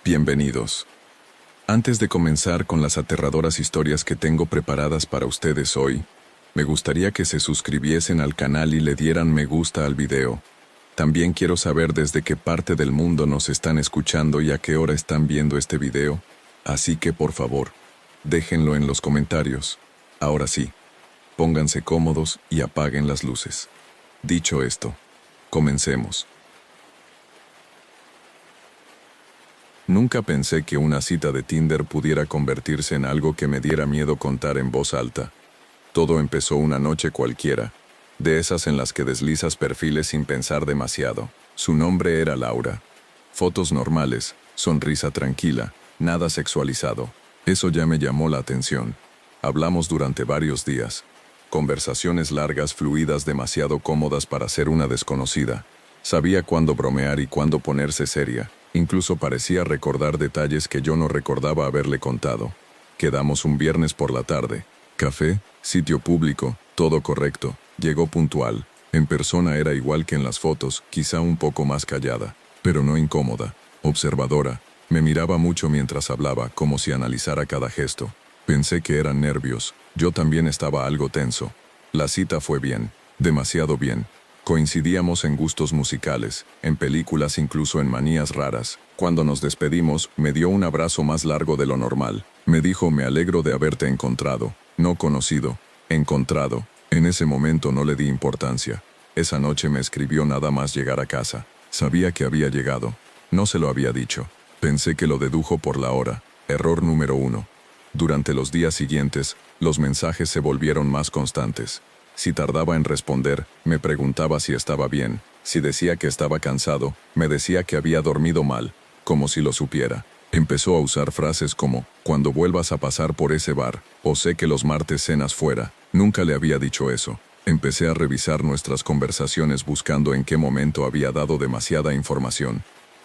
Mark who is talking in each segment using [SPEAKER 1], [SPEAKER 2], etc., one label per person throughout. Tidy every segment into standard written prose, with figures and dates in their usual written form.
[SPEAKER 1] Bienvenidos. Antes de comenzar con las aterradoras historias que tengo preparadas para ustedes hoy, me gustaría que se suscribiesen al canal y le dieran me gusta al video. También quiero saber desde qué parte del mundo nos están escuchando y a qué hora están viendo este video, así que por favor, déjenlo en los comentarios. Ahora sí, pónganse cómodos y apaguen las luces. Dicho esto, comencemos. Nunca pensé que una cita de Tinder pudiera convertirse en algo que me diera miedo contar en voz alta. Todo empezó una noche cualquiera, de esas en las que deslizas perfiles sin pensar demasiado. Su nombre era Laura. Fotos normales, sonrisa tranquila, nada sexualizado. Eso ya me llamó la atención. Hablamos durante varios días. Conversaciones largas, fluidas, demasiado cómodas para ser una desconocida. Sabía cuándo bromear y cuándo ponerse seria. Incluso parecía recordar detalles que yo no recordaba haberle contado. Quedamos un viernes por la tarde. Café, sitio público, todo correcto. Llegó puntual. En persona era igual que en las fotos, quizá un poco más callada, pero no incómoda. Observadora. Me miraba mucho mientras hablaba, como si analizara cada gesto. Pensé que eran nervios. Yo también estaba algo tenso. La cita fue bien. Demasiado bien. Coincidíamos en gustos musicales, en películas, incluso en manías raras. Cuando nos despedimos, me dio un abrazo más largo de lo normal. Me dijo: me alegro de haberte encontrado. No conocido. Encontrado. En ese momento no le di importancia. Esa noche me escribió nada más llegar a casa. Sabía que había llegado. No se lo había dicho. Pensé que lo dedujo por la hora. Error número 1. Durante los días siguientes, los mensajes se volvieron más constantes. Si tardaba en responder, me preguntaba si estaba bien. Si decía que estaba cansado, me decía que había dormido mal, como si lo supiera. Empezó a usar frases como: cuando vuelvas a pasar por ese bar, o sé que los martes cenas fuera. Nunca le había dicho eso. Empecé a revisar nuestras conversaciones buscando en qué momento había dado demasiada información.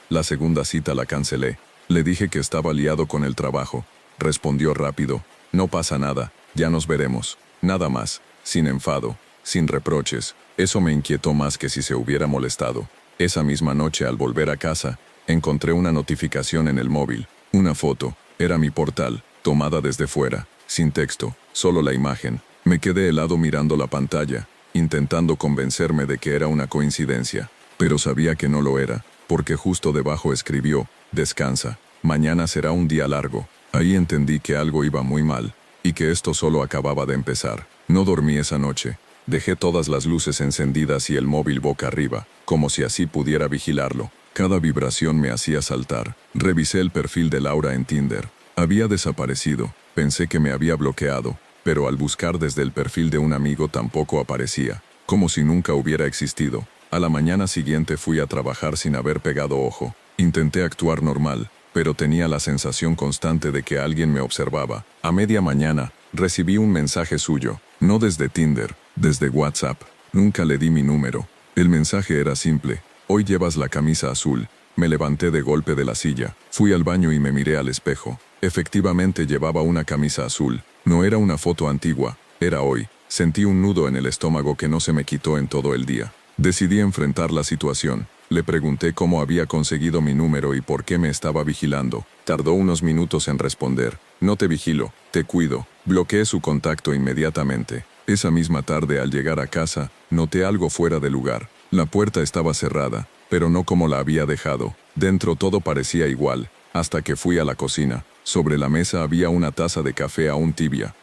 [SPEAKER 1] La segunda cita la cancelé. Le dije que estaba liado con el trabajo. Respondió rápido: no pasa nada, ya nos veremos. Nada más. Sin enfado, sin reproches. Eso me inquietó más que si se hubiera molestado. Esa misma noche, al volver a casa, encontré una notificación en el móvil. Una foto. Era mi portal, tomada desde fuera, sin texto, solo la imagen. Me quedé helado mirando la pantalla, intentando convencerme de que era una coincidencia. Pero sabía que no lo era, porque justo debajo escribió: descansa, mañana será un día largo. Ahí entendí que algo iba muy mal, y que esto solo acababa de empezar. No dormí esa noche. Dejé todas las luces encendidas y el móvil boca arriba, como si así pudiera vigilarlo. Cada vibración me hacía saltar. Revisé el perfil de Laura en Tinder. Había desaparecido. Pensé que me había bloqueado, pero al buscar desde el perfil de un amigo tampoco aparecía, como si nunca hubiera existido. A la mañana siguiente fui a trabajar sin haber pegado ojo. Intenté actuar normal, pero tenía la sensación constante de que alguien me observaba. A media mañana, recibí un mensaje suyo. No desde Tinder, desde WhatsApp. Nunca le di mi número. El mensaje era simple: hoy llevas la camisa azul. Me levanté de golpe de la silla. Fui al baño y me miré al espejo. Efectivamente llevaba una camisa azul. No era una foto antigua, era hoy. Sentí un nudo en el estómago que no se me quitó en todo el día. Decidí enfrentar la situación. Le pregunté cómo había conseguido mi número y por qué me estaba vigilando. Tardó unos minutos en responder: no te vigilo, te cuido. Bloqueé su contacto inmediatamente. Esa misma tarde, al llegar a casa, noté algo fuera de lugar. La puerta estaba cerrada, pero no como la había dejado. Dentro todo parecía igual, hasta que fui a la cocina. Sobre la mesa había una taza de café aún tibia.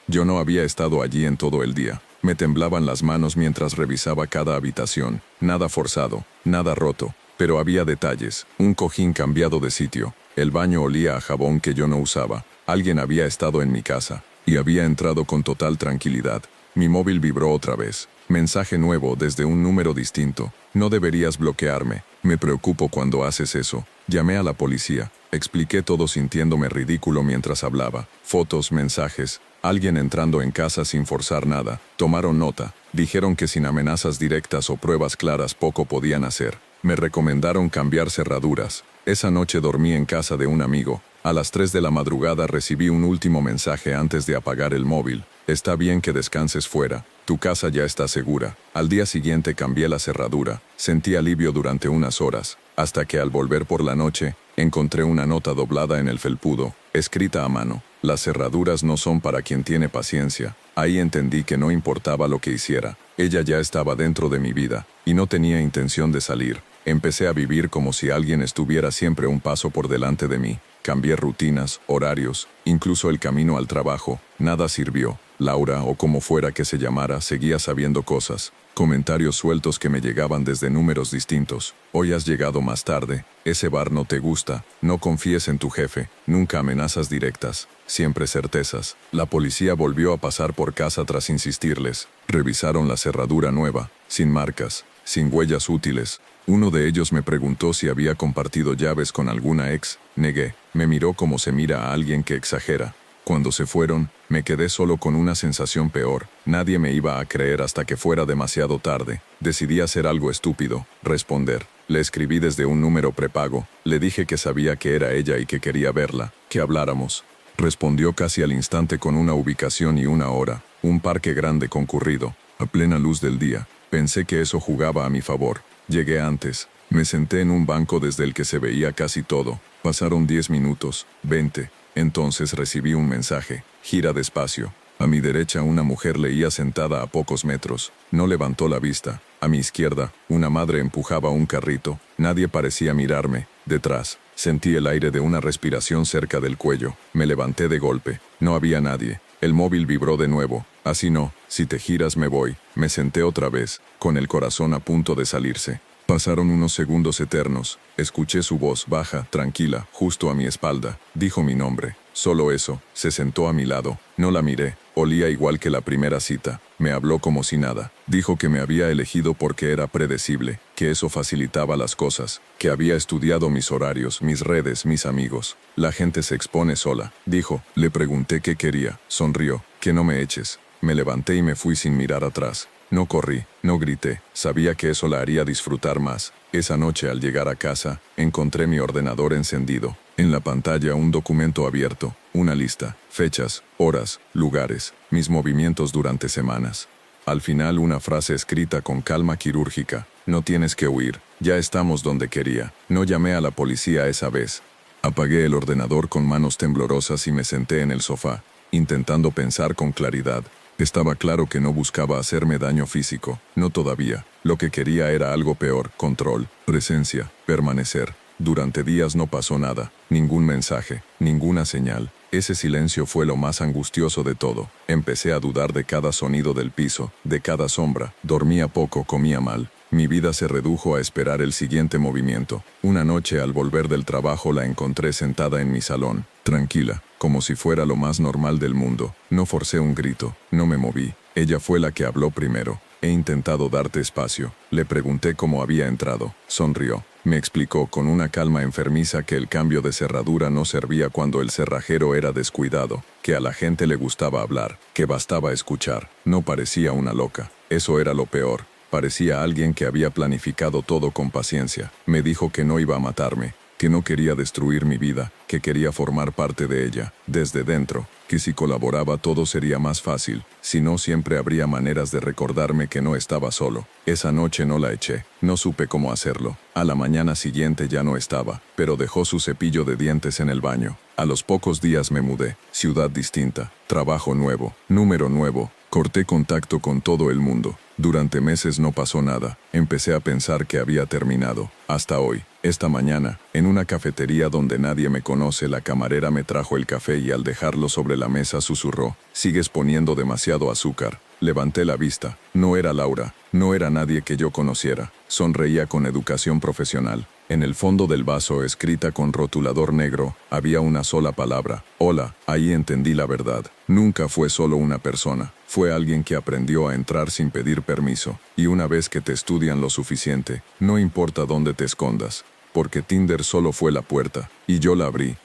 [SPEAKER 1] Yo no había estado allí en todo el día. Me temblaban las manos mientras revisaba cada habitación. Nada forzado, nada roto, pero había detalles. Un cojín cambiado de sitio. El baño olía a jabón que yo no usaba. Alguien había estado en mi casa, y había entrado con total tranquilidad. Mi móvil vibró otra vez. Mensaje nuevo desde un número distinto. No deberías bloquearme. Me preocupo cuando haces eso. Llamé a la policía. Expliqué todo sintiéndome ridículo mientras hablaba. Fotos, mensajes. Alguien entrando en casa sin forzar nada. Tomaron nota. Dijeron que sin amenazas directas o pruebas claras poco podían hacer. Me recomendaron cambiar cerraduras. Esa noche dormí en casa de un amigo. A las 3 de la madrugada recibí un último mensaje antes de apagar el móvil. Está bien que descanses fuera. Tu casa ya está segura. Al día siguiente cambié la cerradura. Sentí alivio durante unas horas, hasta que al volver por la noche, encontré una nota doblada en el felpudo, escrita a mano. Las cerraduras no son para quien tiene paciencia. Ahí entendí que no importaba lo que hiciera. Ella ya estaba dentro de mi vida, y no tenía intención de salir. Empecé a vivir como si alguien estuviera siempre un paso por delante de mí. Cambié rutinas, horarios, incluso el camino al trabajo. Nada sirvió. Laura, o como fuera que se llamara, seguía sabiendo cosas. Comentarios sueltos que me llegaban desde números distintos. Hoy has llegado más tarde. Ese bar no te gusta. No confíes en tu jefe. Nunca amenazas directas. Siempre certezas. La policía volvió a pasar por casa tras insistirles. Revisaron la cerradura nueva, sin marcas, sin huellas útiles. Uno de ellos me preguntó si había compartido llaves con alguna ex. Negué. Me miró como se mira a alguien que exagera. Cuando se fueron, me quedé solo con una sensación peor. Nadie me iba a creer hasta que fuera demasiado tarde. Decidí hacer algo estúpido, responder. Le escribí desde un número prepago. Le dije que sabía que era ella y que quería verla, que habláramos. Respondió casi al instante con una ubicación y una hora. Un parque grande concurrido, a plena luz del día. Pensé que eso jugaba a mi favor. Llegué antes. Me senté en un banco desde el que se veía casi todo. Pasaron 10 minutos, 20. Entonces recibí un mensaje. Gira despacio. A mi derecha una mujer leía sentada a pocos metros. No levantó la vista. A mi izquierda, una madre empujaba un carrito. Nadie parecía mirarme. Detrás, sentí el aire de una respiración cerca del cuello. Me levanté de golpe. No había nadie. El móvil vibró de nuevo. Así no, si te giras me voy. Me senté otra vez, con el corazón a punto de salirse. Pasaron unos segundos eternos. Escuché su voz baja, tranquila, justo a mi espalda. Dijo mi nombre. Solo eso. Se sentó a mi lado. No la miré. Olía igual que la primera cita. Me habló como si nada. Dijo que me había elegido porque era predecible, que eso facilitaba las cosas, que había estudiado mis horarios, mis redes, mis amigos. La gente se expone sola. Dijo. Le pregunté qué quería. Sonrió. Que no me eches. Me levanté y me fui sin mirar atrás. No corrí, no grité, sabía que eso la haría disfrutar más. Esa noche al llegar a casa, encontré mi ordenador encendido. En la pantalla un documento abierto, una lista, fechas, horas, lugares, mis movimientos durante semanas. Al final una frase escrita con calma quirúrgica. No tienes que huir, ya estamos donde quería. No llamé a la policía esa vez. Apagué el ordenador con manos temblorosas y me senté en el sofá, intentando pensar con claridad. Estaba claro que no buscaba hacerme daño físico, no todavía. Lo que quería era algo peor, control, presencia, permanecer. Durante días no pasó nada, ningún mensaje, ninguna señal. Ese silencio fue lo más angustioso de todo. Empecé a dudar de cada sonido del piso, de cada sombra. Dormía poco, comía mal. Mi vida se redujo a esperar el siguiente movimiento. Una noche al volver del trabajo la encontré sentada en mi salón, tranquila, como si fuera lo más normal del mundo. No forcé un grito, no me moví. Ella fue la que habló primero. He intentado darte espacio. Le pregunté cómo había entrado. Sonrió. Me explicó con una calma enfermiza que el cambio de cerradura no servía cuando el cerrajero era descuidado, que a la gente le gustaba hablar, que bastaba escuchar. No parecía una loca. Eso era lo peor. Parecía alguien que había planificado todo con paciencia. Me dijo que no iba a matarme, que no quería destruir mi vida, que quería formar parte de ella, desde dentro, que si colaboraba todo sería más fácil, si no siempre habría maneras de recordarme que no estaba solo. Esa noche no la eché, no supe cómo hacerlo. A la mañana siguiente ya no estaba, pero dejó su cepillo de dientes en el baño. A los pocos días me mudé, ciudad distinta, trabajo nuevo, número nuevo, corté contacto con todo el mundo. Durante meses no pasó nada. Empecé a pensar que había terminado. Hasta hoy. Esta mañana, en una cafetería donde nadie me conoce, la camarera me trajo el café y al dejarlo sobre la mesa susurró: «Sigues poniendo demasiado azúcar». Levanté la vista. No era Laura. No era nadie que yo conociera. Sonreía con educación profesional. En el fondo del vaso, escrita con rotulador negro, había una sola palabra: «Hola». Ahí entendí la verdad. Nunca fue solo una persona. Fue alguien que aprendió a entrar sin pedir permiso. Y una vez que te estudian lo suficiente, no importa dónde te escondas. Porque Tinder solo fue la puerta, y yo la abrí.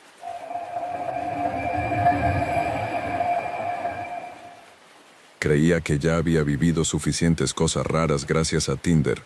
[SPEAKER 1] Creía que ya había vivido suficientes cosas raras gracias a Tinder.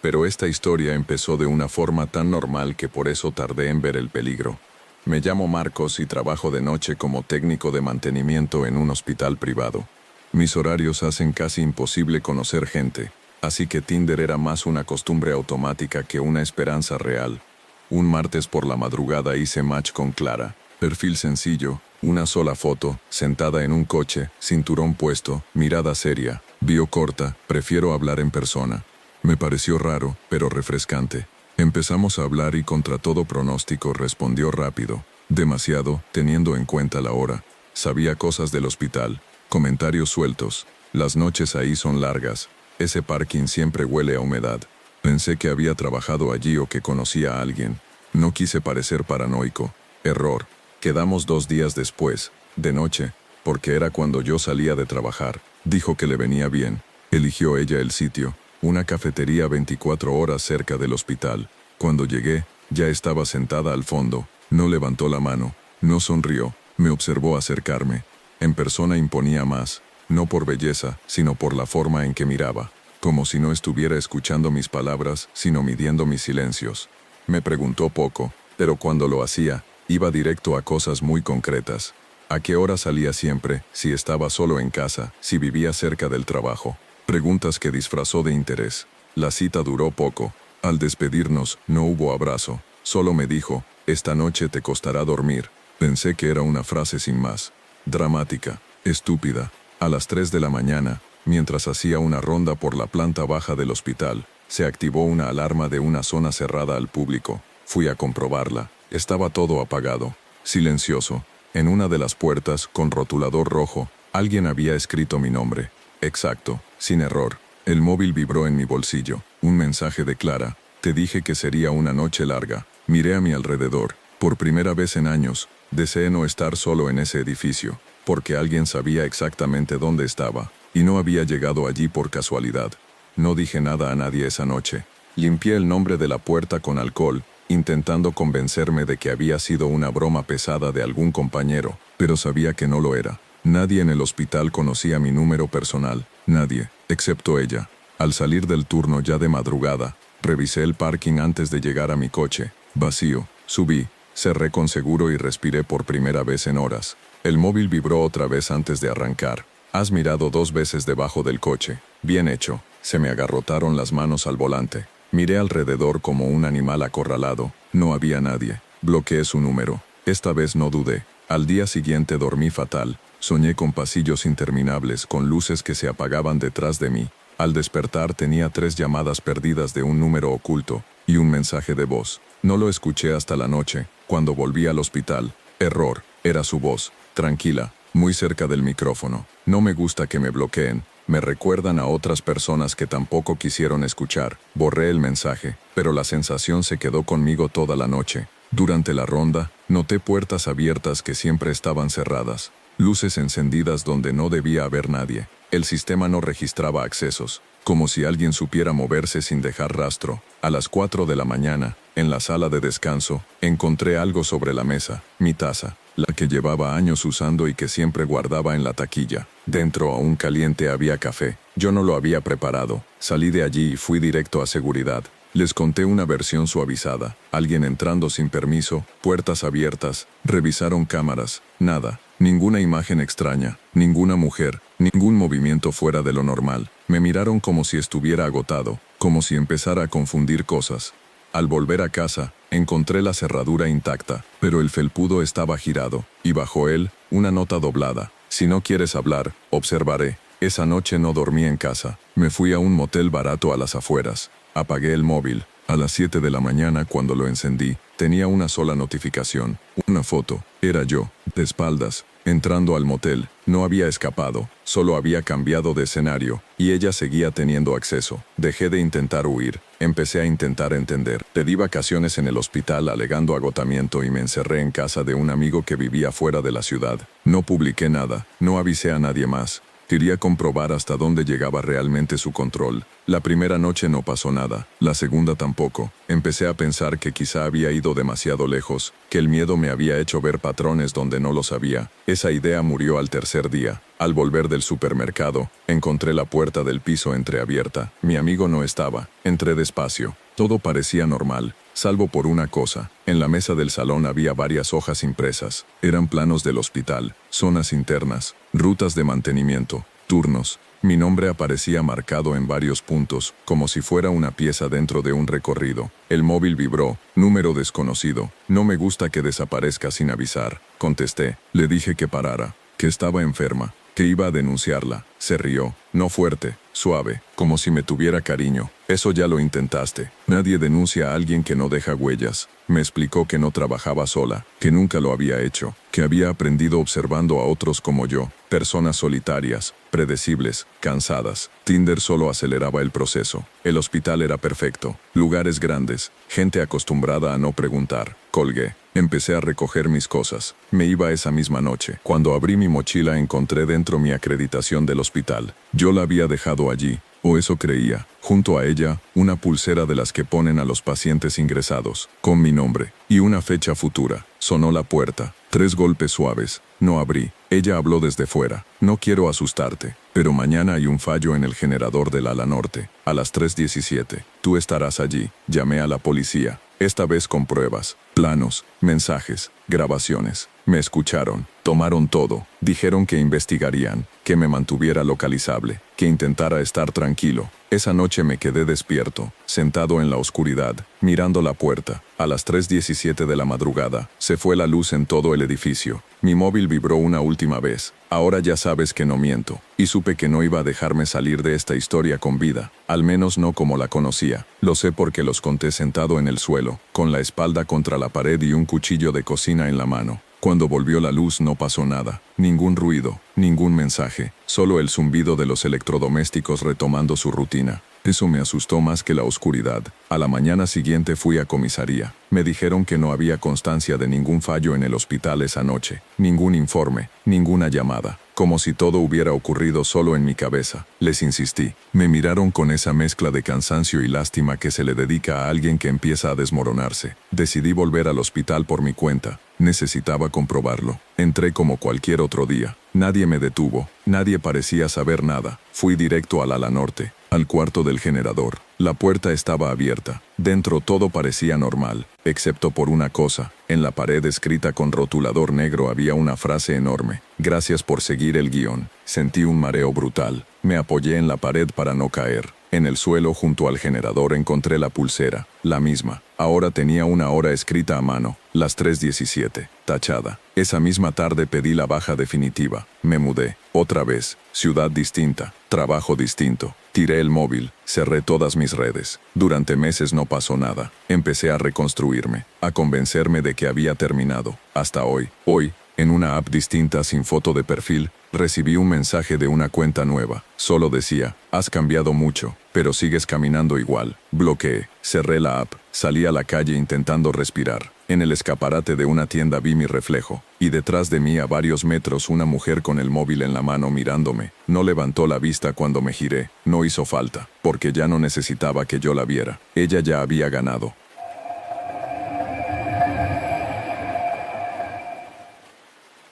[SPEAKER 1] Pero esta historia empezó de una forma tan normal que por eso tardé en ver el peligro. Me llamo Marcos y trabajo de noche como técnico de mantenimiento en un hospital privado. Mis horarios hacen casi imposible conocer gente, así que Tinder era más una costumbre automática que una esperanza real. Un martes por la madrugada hice match con Clara. Perfil sencillo, una sola foto, sentada en un coche, cinturón puesto, mirada seria, bio corta, prefiero hablar en persona. Me pareció raro, pero refrescante. Empezamos a hablar y contra todo pronóstico respondió rápido. Demasiado, teniendo en cuenta la hora. Sabía cosas del hospital, comentarios sueltos. Las noches ahí son largas. Ese parking siempre huele a humedad. Pensé que había trabajado allí o que conocía a alguien. No quise parecer paranoico. Error. Quedamos 2 días después, de noche, porque era cuando yo salía de trabajar. Dijo que le venía bien. Eligió ella el sitio, una cafetería 24 horas cerca del hospital. Cuando llegué, ya estaba sentada al fondo. No levantó la mano, no sonrió, me observó acercarme. En persona imponía más, no por belleza, sino por la forma en que miraba, como si no estuviera escuchando mis palabras, sino midiendo mis silencios. Me preguntó poco, pero cuando lo hacía, iba directo a cosas muy concretas. ¿A qué hora salía siempre? Si estaba solo en casa, si vivía cerca del trabajo. Preguntas que disfrazó de interés. La cita duró poco. Al despedirnos, no hubo abrazo. Solo me dijo, esta noche te costará dormir. Pensé que era una frase sin más. Dramática, estúpida. A las 3 de la mañana, mientras hacía una ronda por la planta baja del hospital, se activó una alarma de una zona cerrada al público. Fui a comprobarla. Estaba todo apagado, silencioso. En una de las puertas, con rotulador rojo, alguien había escrito mi nombre. Exacto, sin error. El móvil vibró en mi bolsillo. Un mensaje de Clara. Te dije que sería una noche larga. Miré a mi alrededor. Por primera vez en años, deseé no estar solo en ese edificio, porque alguien sabía exactamente dónde estaba, y no había llegado allí por casualidad. No dije nada a nadie esa noche. Limpié el nombre de la puerta con alcohol, intentando convencerme de que había sido una broma pesada de algún compañero, pero sabía que no lo era. Nadie en el hospital conocía mi número personal, nadie, excepto ella. Al salir del turno ya de madrugada, revisé el parking antes de llegar a mi coche, vacío. Subí, cerré con seguro y respiré por primera vez en horas. El móvil vibró otra vez antes de arrancar. Has mirado 2 veces debajo del coche. Bien hecho. Se me agarrotaron las manos al volante. Miré alrededor como un animal acorralado. No había nadie. Bloqueé su número. Esta vez no dudé. Al día siguiente dormí fatal. Soñé con pasillos interminables, con luces que se apagaban detrás de mí. Al despertar tenía 3 llamadas perdidas de un número oculto y un mensaje de voz. No lo escuché hasta la noche, cuando volví al hospital. Error. Era su voz. Tranquila, muy cerca del micrófono. No me gusta que me bloqueen. Me recuerdan a otras personas que tampoco quisieron escuchar. Borré el mensaje, pero la sensación se quedó conmigo toda la noche. Durante la ronda, noté puertas abiertas que siempre estaban cerradas. Luces encendidas donde no debía haber nadie. El sistema no registraba accesos, como si alguien supiera moverse sin dejar rastro. A las 4 de la mañana, en la sala de descanso, encontré algo sobre la mesa, mi taza, la que llevaba años usando y que siempre guardaba en la taquilla. Dentro, aún caliente, había café. Yo no lo había preparado. Salí de allí y fui directo a seguridad. Les conté una versión suavizada. Alguien entrando sin permiso, puertas abiertas, revisaron cámaras, nada. Ninguna imagen extraña, ninguna mujer, ningún movimiento fuera de lo normal. Me miraron como si estuviera agotado, como si empezara a confundir cosas. Al volver a casa, encontré la cerradura intacta, pero el felpudo estaba girado, y bajo él, una nota doblada. Si no quieres hablar, observaré. Esa noche no dormí en casa. Me fui a un motel barato a las afueras. Apagué el móvil. A las 7 de la mañana, cuando lo encendí, tenía una sola notificación. Una foto. Era yo, de espaldas, entrando al motel. No había escapado, solo había cambiado de escenario, y ella seguía teniendo acceso. Dejé de intentar huir. Empecé a intentar entender. Pedí vacaciones en el hospital alegando agotamiento y me encerré en casa de un amigo que vivía fuera de la ciudad. No publiqué nada, no avisé a nadie más. Quería comprobar hasta dónde llegaba realmente su control. La primera noche no pasó nada, la segunda tampoco. Empecé a pensar que quizá había ido demasiado lejos, que el miedo me había hecho ver patrones donde no los había. Esa idea murió al tercer día. Al volver del supermercado, encontré la puerta del piso entreabierta. Mi amigo no estaba. Entré despacio. Todo parecía normal, salvo por una cosa. En la mesa del salón había varias hojas impresas. Eran planos del hospital, zonas internas, rutas de mantenimiento, Turnos. Mi nombre aparecía marcado en varios puntos, como si fuera una pieza dentro de un recorrido. El móvil vibró. Número desconocido. No me gusta que desaparezca sin avisar. Contesté. Le dije que parara, que estaba enferma, que iba a denunciarla. Se rió. No fuerte, suave, como si me tuviera cariño. Eso ya lo intentaste. Nadie denuncia a alguien que no deja huellas. Me explicó que no trabajaba sola, que nunca lo había hecho, que había aprendido observando a otros como yo, personas solitarias, predecibles, cansadas. Tinder solo aceleraba el proceso. El hospital era perfecto, lugares grandes, gente acostumbrada a no preguntar. Colgué. Empecé a recoger mis cosas. Me iba esa misma noche. Cuando abrí mi mochila encontré dentro mi acreditación del hospital. Yo la había dejado allí, o eso creía. Junto a ella, una pulsera de las que ponen a los pacientes ingresados, con mi nombre, y una fecha futura. Sonó la puerta. 3 golpes suaves. No abrí. Ella habló desde fuera. No quiero asustarte, pero mañana hay un fallo en el generador del ala norte, a las 3:17. Tú estarás allí. Llamé a la policía. Esta vez con pruebas, planos, mensajes, grabaciones. Me escucharon, tomaron todo, dijeron que investigarían, que me mantuviera localizable, que intentara estar tranquilo. Esa noche me quedé despierto, sentado en la oscuridad, mirando la puerta. A las 3:17 de la madrugada, se fue la luz en todo el edificio. Mi móvil vibró una última vez. Ahora ya sabes que no miento. Y supe que no iba a dejarme salir de esta historia con vida, al menos no como la conocía. Lo sé porque los conté sentado en el suelo, con la espalda contra la pared y un cuchillo de cocina en la mano. Cuando volvió la luz no pasó nada, ningún ruido, ningún mensaje, solo el zumbido de los electrodomésticos retomando su rutina. Eso me asustó más que la oscuridad. A la mañana siguiente fui a comisaría. Me dijeron que no había constancia de ningún fallo en el hospital esa noche, ningún informe, ninguna llamada, como si todo hubiera ocurrido solo en mi cabeza. Les insistí. Me miraron con esa mezcla de cansancio y lástima que se le dedica a alguien que empieza a desmoronarse. Decidí volver al hospital por mi cuenta. Necesitaba comprobarlo. Entré como cualquier otro día. Nadie me detuvo. Nadie parecía saber nada. Fui directo al ala norte, al cuarto del generador. La puerta estaba abierta. Dentro todo parecía normal, excepto por una cosa. En la pared escrita con rotulador negro había una frase enorme. Gracias por seguir el guión. Sentí un mareo brutal. Me apoyé en la pared para no caer. En el suelo junto al generador encontré la pulsera, la misma. Ahora tenía una hora escrita a mano, las 3:17, tachada. Esa misma tarde pedí la baja definitiva. Me mudé. Otra vez. Ciudad distinta. Trabajo distinto. Tiré el móvil. Cerré todas mis redes. Durante meses no pasó nada. Empecé a reconstruirme, a convencerme de que había terminado. Hasta hoy. Hoy, en una app distinta sin foto de perfil, recibí un mensaje de una cuenta nueva. Solo decía, has cambiado mucho, pero sigues caminando igual. Bloqueé, cerré la app, salí a la calle intentando respirar. En el escaparate de una tienda vi mi reflejo, y detrás de mí a varios metros una mujer con el móvil en la mano mirándome. No levantó la vista cuando me giré. No hizo falta, porque ya no necesitaba que yo la viera. Ella ya había ganado.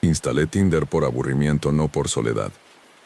[SPEAKER 1] Instalé Tinder por aburrimiento, no por soledad.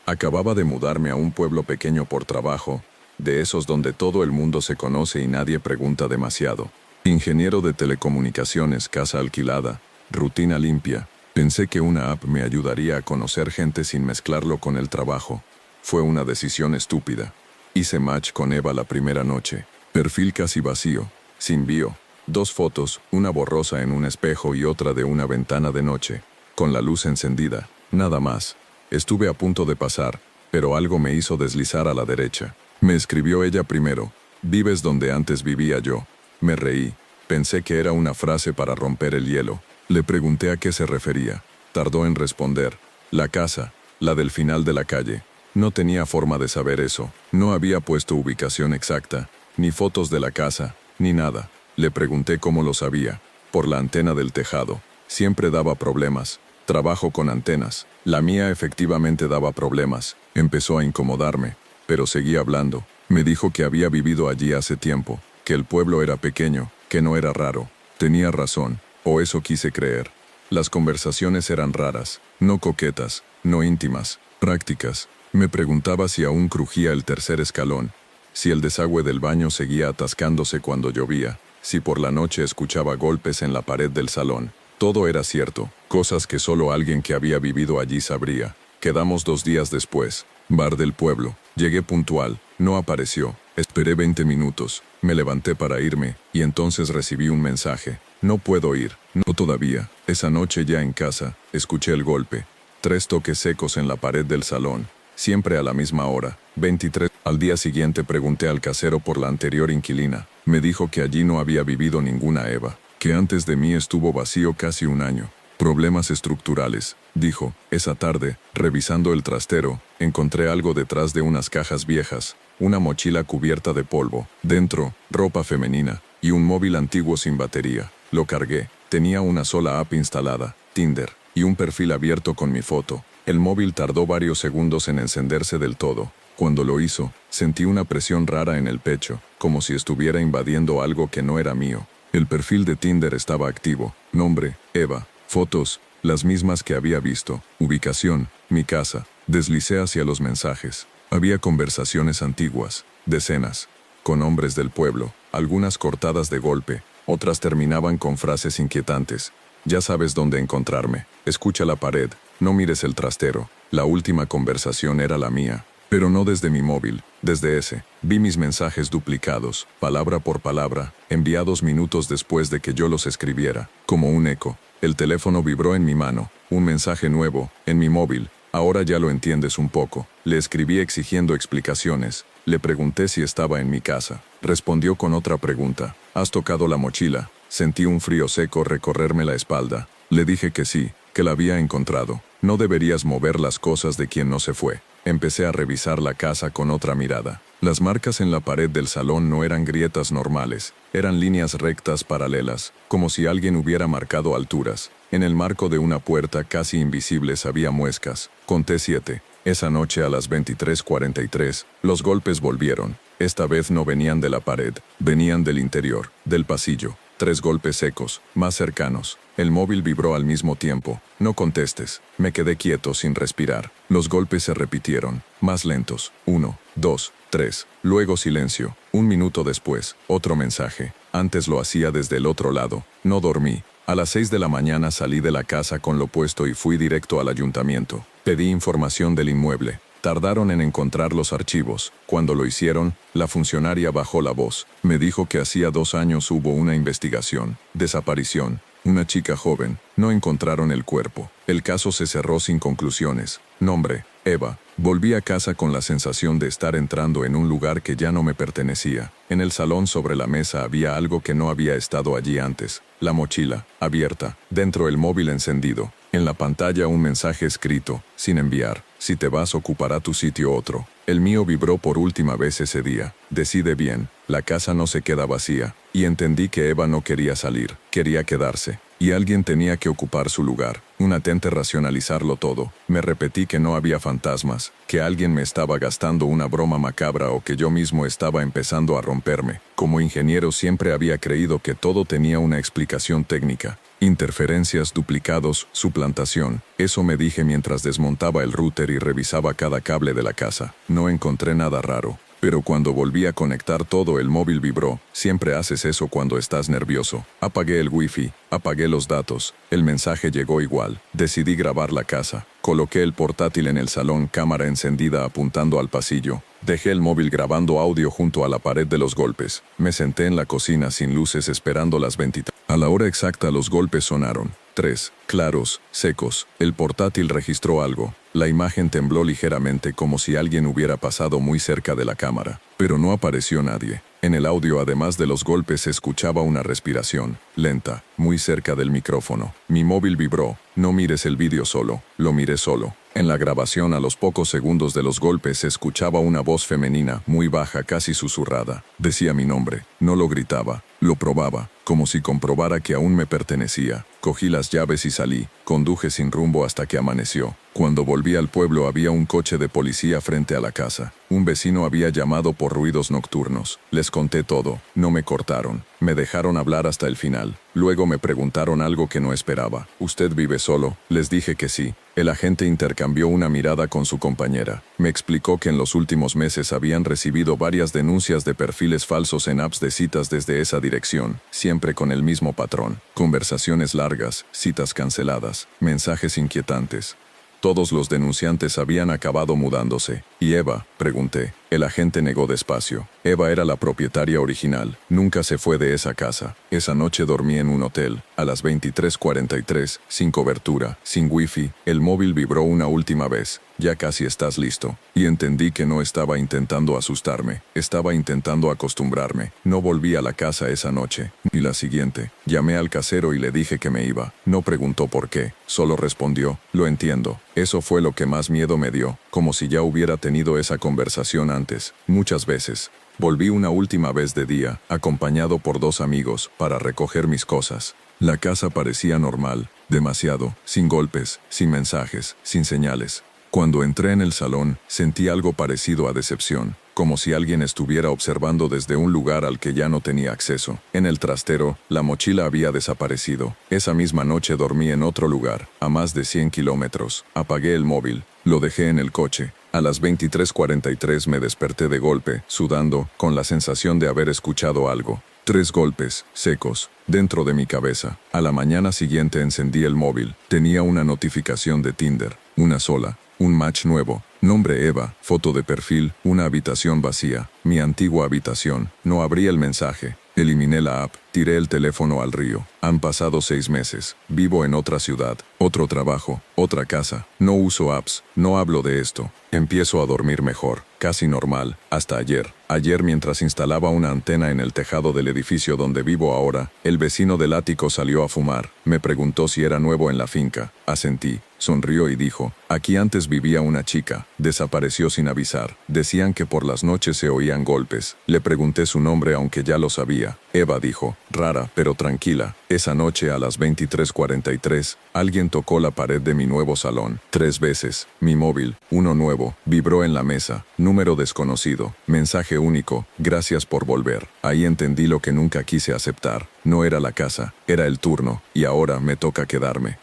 [SPEAKER 1] Acababa de mudarme a un pueblo pequeño por trabajo, de esos donde todo el mundo se conoce y nadie pregunta demasiado. Ingeniero de telecomunicaciones, casa alquilada, rutina limpia. Pensé que una app me ayudaría a conocer gente sin mezclarlo con el trabajo. Fue una decisión estúpida. Hice match con Eva la primera noche. Perfil casi vacío, sin bio. 2 fotos, una borrosa en un espejo y otra de una ventana de noche, con la luz encendida. Nada más. Estuve a punto de pasar, pero algo me hizo deslizar a la derecha. Me escribió ella primero. Vives donde antes vivía yo. Me reí. Pensé que era una frase para romper el hielo. Le pregunté a qué se refería. Tardó en responder. La casa, la del final de la calle. No tenía forma de saber eso. No había puesto ubicación exacta, ni fotos de la casa, ni nada. Le pregunté cómo lo sabía. Por la antena del tejado. Siempre daba problemas. Trabajo con antenas. La mía efectivamente daba problemas. Empezó a incomodarme, pero seguí hablando. Me dijo que había vivido allí hace tiempo, que el pueblo era pequeño, que no era raro. Tenía razón, o eso quise creer. Las conversaciones eran raras, no coquetas, no íntimas, prácticas. Me preguntaba si aún crujía el tercer escalón, si el desagüe del baño seguía atascándose cuando llovía, si por la noche escuchaba golpes en la pared del salón. Todo era cierto, cosas que solo alguien que había vivido allí sabría. Quedamos 2 días después. Bar del pueblo. Llegué puntual. No apareció. Esperé 20 minutos. Me levanté para irme, y entonces recibí un mensaje. No puedo ir. No todavía. Esa noche ya en casa, escuché el golpe. 3 toques secos en la pared del salón. Siempre a la misma hora. 23. Al día siguiente pregunté al casero por la anterior inquilina. Me dijo que allí no había vivido ninguna Eva. Que antes de mí estuvo vacío casi un año. Problemas estructurales, dijo. Esa tarde, revisando el trastero, encontré algo detrás de unas cajas viejas, una mochila cubierta de polvo, dentro, ropa femenina, y un móvil antiguo sin batería. Lo cargué. Tenía una sola app instalada, Tinder, y un perfil abierto con mi foto. El móvil tardó varios segundos en encenderse del todo. Cuando lo hizo, sentí una presión rara en el pecho, como si estuviera invadiendo algo que no era mío. El perfil de Tinder estaba activo. Nombre, Eva. Fotos, las mismas que había visto. Ubicación, mi casa. Deslicé hacia los mensajes. Había conversaciones antiguas, decenas, con hombres del pueblo, algunas cortadas de golpe, otras terminaban con frases inquietantes. Ya sabes dónde encontrarme. Escucha la pared, no mires el trastero. La última conversación era la mía, pero no desde mi móvil, desde ese. Vi mis mensajes duplicados, palabra por palabra, enviados minutos después de que yo los escribiera, como un eco. El teléfono vibró en mi mano, un mensaje nuevo, en mi móvil. Ahora ya lo entiendes un poco. Le escribí exigiendo explicaciones. Le pregunté si estaba en mi casa. Respondió con otra pregunta. ¿Has tocado la mochila? Sentí un frío seco recorrerme la espalda. Le dije que sí, que la había encontrado. No deberías mover las cosas de quien no se fue. Empecé a revisar la casa con otra mirada. Las marcas en la pared del salón no eran grietas normales, eran líneas rectas paralelas, como si alguien hubiera marcado alturas. En el marco de una puerta casi invisibles había muescas. Conté 7. Esa noche a las 23:43, los golpes volvieron. Esta vez no venían de la pared, venían del interior, del pasillo. 3 golpes secos, más cercanos. El móvil vibró al mismo tiempo. No contestes. Me quedé quieto sin respirar. Los golpes se repitieron, más lentos. 1, 2, 3. Luego silencio. 1 minuto después, otro mensaje. Antes lo hacía desde el otro lado. No dormí. A las 6 de la mañana salí de la casa con lo puesto y fui directo al ayuntamiento. Pedí información del inmueble. Tardaron en encontrar los archivos. Cuando lo hicieron, la funcionaria bajó la voz. Me dijo que hacía 2 años hubo una investigación. Desaparición. Una chica joven. No encontraron el cuerpo. El caso se cerró sin conclusiones. Nombre, Eva. Volví a casa con la sensación de estar entrando en un lugar que ya no me pertenecía. En el salón sobre la mesa había algo que no había estado allí antes. La mochila, abierta. Dentro el móvil encendido. En la pantalla un mensaje escrito, sin enviar. Si te vas ocupará tu sitio otro. El mío vibró por última vez ese día. Decide bien, la casa no se queda vacía. Y entendí que Eva no quería salir, quería quedarse. Y alguien tenía que ocupar su lugar. Un atente racionalizarlo todo. Me repetí que no había fantasmas, que alguien me estaba gastando una broma macabra o que yo mismo estaba empezando a romperme. Como ingeniero siempre había creído que todo tenía una explicación técnica. Interferencias, duplicados, suplantación. Eso me dije mientras desmontaba el router y revisaba cada cable de la casa. No encontré nada raro. Pero cuando volví a conectar todo el móvil vibró. Siempre haces eso cuando estás nervioso. Apagué el wifi, apagué los datos. El mensaje llegó igual. Decidí grabar la casa. Coloqué el portátil en el salón, cámara encendida apuntando al pasillo. Dejé el móvil grabando audio junto a la pared de los golpes. Me senté en la cocina sin luces esperando las 23. A la hora exacta los golpes sonaron. 3, claros, secos. El portátil registró algo. La imagen tembló ligeramente como si alguien hubiera pasado muy cerca de la cámara. Pero no apareció nadie. En el audio, además de los golpes, se escuchaba una respiración, lenta, muy cerca del micrófono. Mi móvil vibró. No mires el vídeo solo. Lo miré solo. En la grabación, a los pocos segundos de los golpes, se escuchaba una voz femenina, muy baja, casi susurrada. Decía mi nombre. No lo gritaba. Lo probaba, como si comprobara que aún me pertenecía. Cogí las llaves y salí. Conduje sin rumbo hasta que amaneció. Cuando volví al pueblo había un coche de policía frente a la casa. Un vecino había llamado por ruidos nocturnos. Les conté todo. No me cortaron. Me dejaron hablar hasta el final. Luego me preguntaron algo que no esperaba. ¿Usted vive solo? Les dije que sí. El agente intercambió una mirada con su compañera. Me explicó que en los últimos meses habían recibido varias denuncias de perfiles falsos en apps de citas desde esa dirección, siempre con el mismo patrón. Conversaciones largas, citas canceladas, mensajes inquietantes. Todos los denunciantes habían acabado mudándose. ¿Y Eva?, pregunté. El agente negó despacio. Eva era la propietaria original. Nunca se fue de esa casa. Esa noche dormí en un hotel. A las 23:43, sin cobertura, sin wifi, el móvil vibró una última vez. Ya casi estás listo. Y entendí que no estaba intentando asustarme. Estaba intentando acostumbrarme. No volví a la casa esa noche, ni la siguiente. Llamé al casero y le dije que me iba. No preguntó por qué. Solo respondió: lo entiendo. Eso fue lo que más miedo me dio. Como si ya hubiera tenido esa conversación antes. Muchas veces. Volví una última vez de día, acompañado por 2 amigos, para recoger mis cosas. La casa parecía normal, demasiado, sin golpes, sin mensajes, sin señales. Cuando entré en el salón, sentí algo parecido a decepción, como si alguien estuviera observando desde un lugar al que ya no tenía acceso. En el trastero, la mochila había desaparecido. Esa misma noche dormí en otro lugar, a más de 100 kilómetros. Apagué el móvil, lo dejé en el coche. A las 23:43 me desperté de golpe, sudando, con la sensación de haber escuchado algo. 3 golpes, secos, dentro de mi cabeza. A la mañana siguiente encendí el móvil. Tenía una notificación de Tinder, una sola. Un match nuevo, nombre Eva, foto de perfil, una habitación vacía, mi antigua habitación. No abrí el mensaje, eliminé la app, tiré el teléfono al río. Han pasado 6 meses, vivo en otra ciudad, otro trabajo, otra casa. No uso apps, no hablo de esto. Empiezo a dormir mejor, casi normal, hasta ayer. Ayer, mientras instalaba una antena en el tejado del edificio donde vivo ahora, el vecino del ático salió a fumar. Me preguntó si era nuevo en la finca. Asentí. Sonrió y dijo: aquí antes vivía una chica. Desapareció sin avisar. Decían que por las noches se oían golpes. Le pregunté su nombre aunque ya lo sabía. Eva, dijo. Rara, pero tranquila. Esa noche a las 23:43, alguien tocó la pared de mi nuevo salón. 3 veces. Mi móvil, uno nuevo, vibró en la mesa. Número desconocido. Mensaje único: gracias por volver. Ahí entendí lo que nunca quise aceptar. No era la casa, era el turno, y ahora me toca quedarme.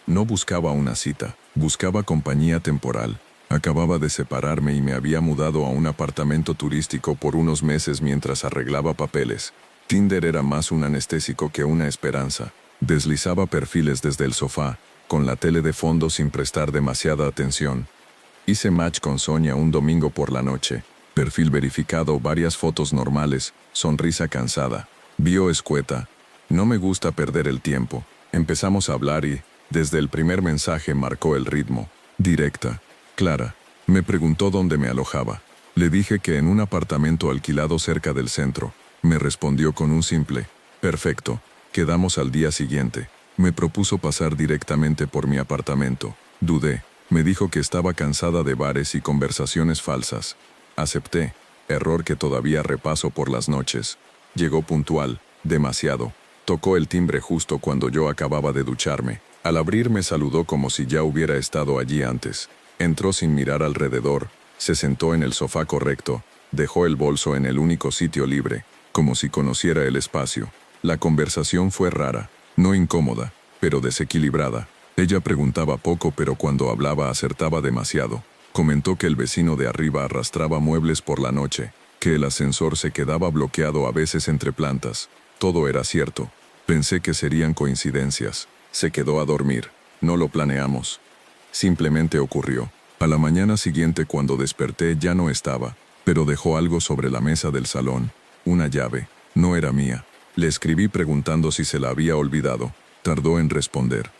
[SPEAKER 1] No buscaba una cita, buscaba compañía temporal. Acababa de separarme y me había mudado a un apartamento turístico por unos meses mientras arreglaba papeles. Tinder era más un anestésico que una esperanza. Deslizaba perfiles desde el sofá, con la tele de fondo sin prestar demasiada atención. Hice match con Sonia un domingo por la noche. Perfil verificado, varias fotos normales, sonrisa cansada. Bio escueta. No me gusta perder el tiempo. Empezamos a hablar y, desde el primer mensaje, marcó el ritmo. Directa, clara. Me preguntó dónde me alojaba. Le dije que en un apartamento alquilado cerca del centro. Me respondió con un simple: perfecto. Quedamos al día siguiente. Me propuso pasar directamente por mi apartamento. Dudé. Me dijo que estaba cansada de bares y conversaciones falsas. Acepté. Error que todavía repaso por las noches. Llegó puntual, demasiado. Tocó el timbre justo cuando yo acababa de ducharme. Al abrir me saludó como si ya hubiera estado allí antes. Entró sin mirar alrededor, se sentó en el sofá correcto, dejó el bolso en el único sitio libre, como si conociera el espacio. La conversación fue rara, no incómoda, pero desequilibrada. Ella preguntaba poco, pero cuando hablaba acertaba demasiado. Comentó que el vecino de arriba arrastraba muebles por la noche, que el ascensor se quedaba bloqueado a veces entre plantas. Todo era cierto. Pensé que serían coincidencias. Se quedó a dormir. No lo planeamos. Simplemente ocurrió. A la mañana siguiente, cuando desperté, ya no estaba, pero dejó algo sobre la mesa del salón. Una llave. No era mía. Le escribí preguntando si se la había olvidado. Tardó en responder.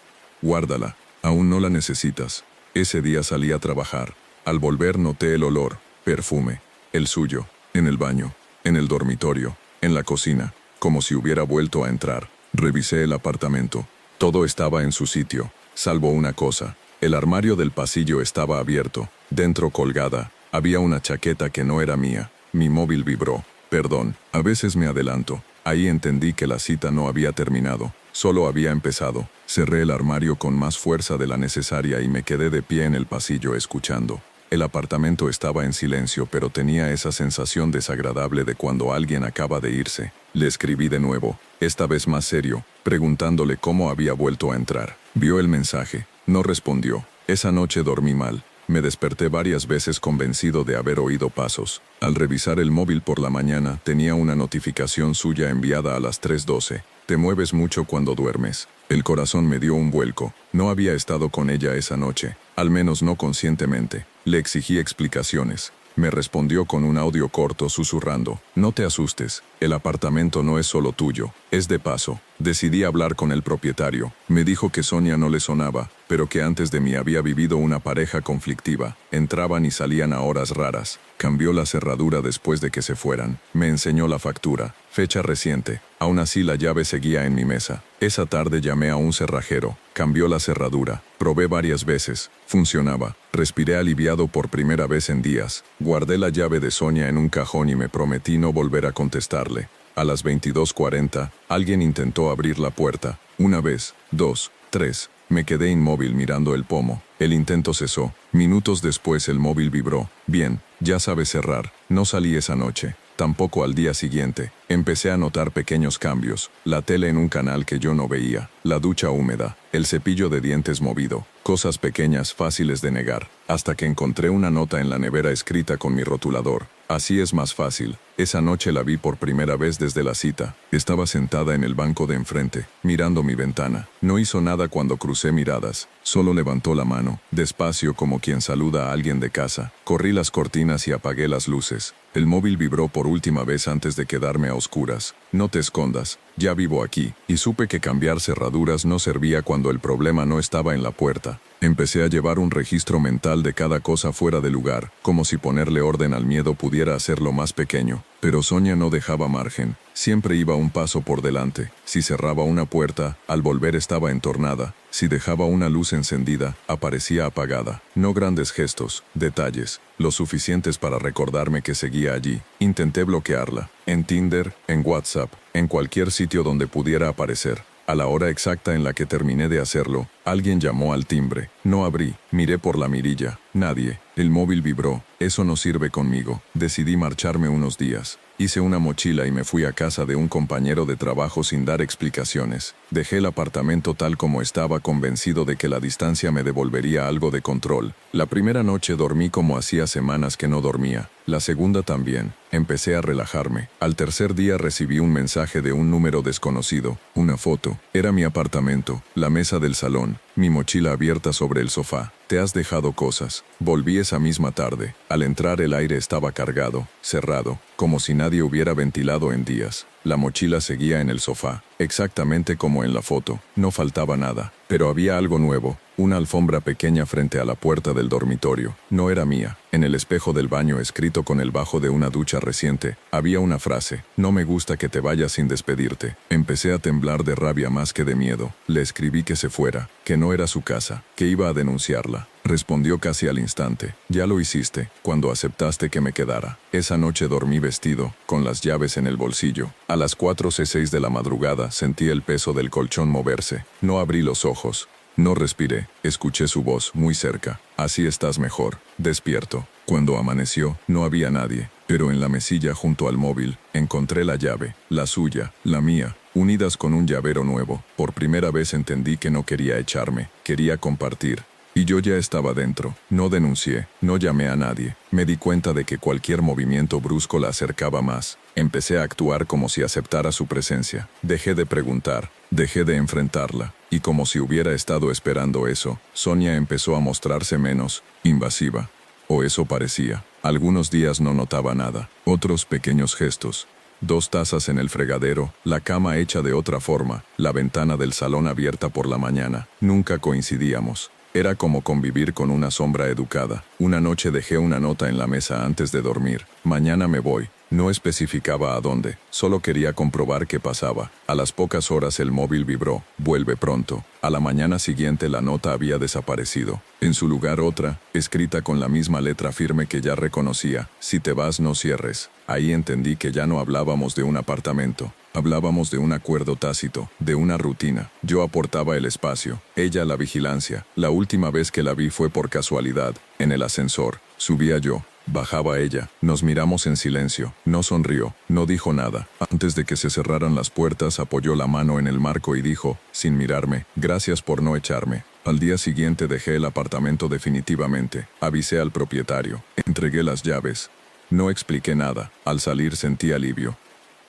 [SPEAKER 1] Guárdala. Aún no la necesitas. Ese día salí a trabajar. Al volver noté el olor. Perfume. El suyo. En el baño. En el dormitorio. En la cocina. Como si hubiera vuelto a entrar. Revisé el apartamento. Todo estaba en su sitio, salvo una cosa. El armario del pasillo estaba abierto. Dentro, colgada, había una chaqueta que no era mía. Mi móvil vibró. Perdón, a veces me adelanto. Ahí entendí que la cita no había terminado, solo había empezado. Cerré el armario con más fuerza de la necesaria y me quedé de pie en el pasillo escuchando. El apartamento estaba en silencio, pero tenía esa sensación desagradable de cuando alguien acaba de irse. Le escribí de nuevo, esta vez más serio, preguntándole cómo había vuelto a entrar. Vio el mensaje. No respondió. Esa noche dormí mal. Me desperté varias veces convencido de haber oído pasos. Al revisar el móvil por la mañana, tenía una notificación suya enviada a las 3:12. te mueves mucho cuando duermes. El corazón me dio un vuelco. No había estado con ella esa noche, al menos no conscientemente. Le exigí explicaciones. Me respondió con un audio corto susurrando, no te asustes, el apartamento no es solo tuyo, es de paso. Decidí hablar con el propietario. Me dijo que Sonia no le sonaba, pero que antes de mí había vivido una pareja conflictiva. Entraban y salían a horas raras. Cambió la cerradura después de que se fueran. Me enseñó la factura. Fecha reciente. Aún así la llave seguía en mi mesa. Esa tarde llamé a un cerrajero. Cambió la cerradura. Probé varias veces. Funcionaba. Respiré aliviado por primera vez en días. Guardé la llave de Sonia en un cajón y me prometí no volver a contestarle. A las 22:40, alguien intentó abrir la puerta. Una vez, dos, tres. Me quedé inmóvil mirando el pomo. El intento cesó. Minutos después el móvil vibró. Bien, ya sabes cerrar. No salí esa noche. Tampoco al día siguiente. Empecé a notar pequeños cambios. La tele en un canal que yo no veía. La ducha húmeda. El cepillo de dientes movido. Cosas pequeñas fáciles de negar. Hasta que encontré una nota en la nevera escrita con mi rotulador. Así es más fácil. Esa noche la vi por primera vez desde la cita. Estaba sentada en el banco de enfrente, mirando mi ventana. No hizo nada cuando crucé miradas. Solo levantó la mano, despacio como quien saluda a alguien de casa. Corrí las cortinas y apagué las luces. El móvil vibró por última vez antes de quedarme a oscuras. No te escondas, ya vivo aquí. Y supe que cambiar cerraduras no servía cuando el problema no estaba en la puerta. Empecé a llevar un registro mental de cada cosa fuera de lugar, como si ponerle orden al miedo pudiera hacerlo más pequeño. Pero Sonia no dejaba margen. Siempre iba un paso por delante. Si cerraba una puerta, al volver estaba entornada. Si dejaba una luz encendida, aparecía apagada. No grandes gestos, detalles, lo suficientes para recordarme que seguía allí. Intenté bloquearla. En Tinder, en WhatsApp, en cualquier sitio donde pudiera aparecer. A la hora exacta en la que terminé de hacerlo, alguien llamó al timbre. No abrí, miré por la mirilla. Nadie. El móvil vibró. Eso no sirve conmigo. Decidí marcharme unos días. Hice una mochila y me fui a casa de un compañero de trabajo sin dar explicaciones. Dejé el apartamento tal como estaba, convencido de que la distancia me devolvería algo de control. La primera noche dormí como hacía semanas que no dormía. La segunda también. Empecé a relajarme. Al tercer día recibí un mensaje de un número desconocido. Una foto. Era mi apartamento, la mesa del salón, mi mochila abierta sobre el sofá. Te has dejado cosas. Volví esa misma tarde. Al entrar el aire estaba cargado, cerrado, como si nadie hubiera ventilado en días. La mochila seguía en el sofá, exactamente como en la foto. No faltaba nada, pero había algo nuevo. Una alfombra pequeña frente a la puerta del dormitorio. No era mía. En el espejo del baño, escrito con el bajo de una ducha reciente, había una frase: no me gusta que te vayas sin despedirte. Empecé a temblar de rabia más que de miedo. Le escribí que se fuera, que no era su casa, que iba a denunciarla. Respondió casi al instante: ya lo hiciste, cuando aceptaste que me quedara. Esa noche dormí vestido, con las llaves en el bolsillo. A las 4:06 de la madrugada sentí el peso del colchón moverse. No abrí los ojos. No respiré. Escuché su voz muy cerca. Así estás mejor. Despierto. Cuando amaneció, no había nadie. Pero en la mesilla junto al móvil, encontré la llave. La suya, la mía, unidas con un llavero nuevo. Por primera vez entendí que no quería echarme. Quería compartir. Y yo ya estaba dentro. No denuncié, no llamé a nadie. Me di cuenta de que cualquier movimiento brusco la acercaba más. Empecé a actuar como si aceptara su presencia. Dejé de preguntar, dejé de enfrentarla. Y como si hubiera estado esperando eso, Sonia empezó a mostrarse menos invasiva. O eso parecía. Algunos días no notaba nada. Otros pequeños gestos. 2 tazas en el fregadero, la cama hecha de otra forma, la ventana del salón abierta por la mañana. Nunca coincidíamos. Era como convivir con una sombra educada. Una noche dejé una nota en la mesa antes de dormir. Mañana me voy. No especificaba a dónde. Solo quería comprobar qué pasaba. A las pocas horas el móvil vibró. Vuelve pronto. A la mañana siguiente la nota había desaparecido. En su lugar otra, escrita con la misma letra firme que ya reconocía: si te vas no cierres. Ahí entendí que ya no hablábamos de un apartamento. Hablábamos de un acuerdo tácito, de una rutina. Yo aportaba el espacio, ella la vigilancia. La última vez que la vi fue por casualidad, en el ascensor. Subía yo, bajaba ella. Nos miramos en silencio. No sonrió, no dijo nada. Antes de que se cerraran las puertas, apoyó la mano en el marco y dijo, sin mirarme: gracias por no echarme. Al día siguiente dejé el apartamento definitivamente. Avisé al propietario. Entregué las llaves. No expliqué nada. Al salir sentí alivio.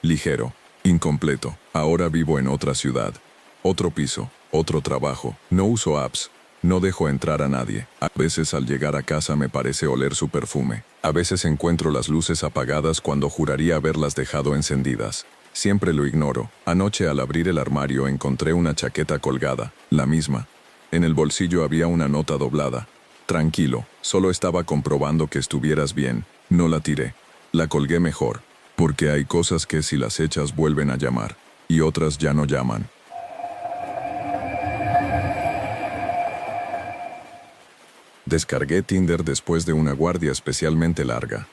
[SPEAKER 1] Ligero. Incompleto. Ahora vivo en otra ciudad. Otro piso. Otro trabajo. No uso apps. No dejo entrar a nadie. A veces al llegar a casa me parece oler su perfume. A veces encuentro las luces apagadas cuando juraría haberlas dejado encendidas. Siempre lo ignoro. Anoche al abrir el armario encontré una chaqueta colgada, la misma. En el bolsillo había una nota doblada. Tranquilo, solo estaba comprobando que estuvieras bien. No la tiré. La colgué mejor. Porque hay cosas que si las echas vuelven a llamar. Y otras ya no llaman. Descargué Tinder después de una guardia especialmente larga.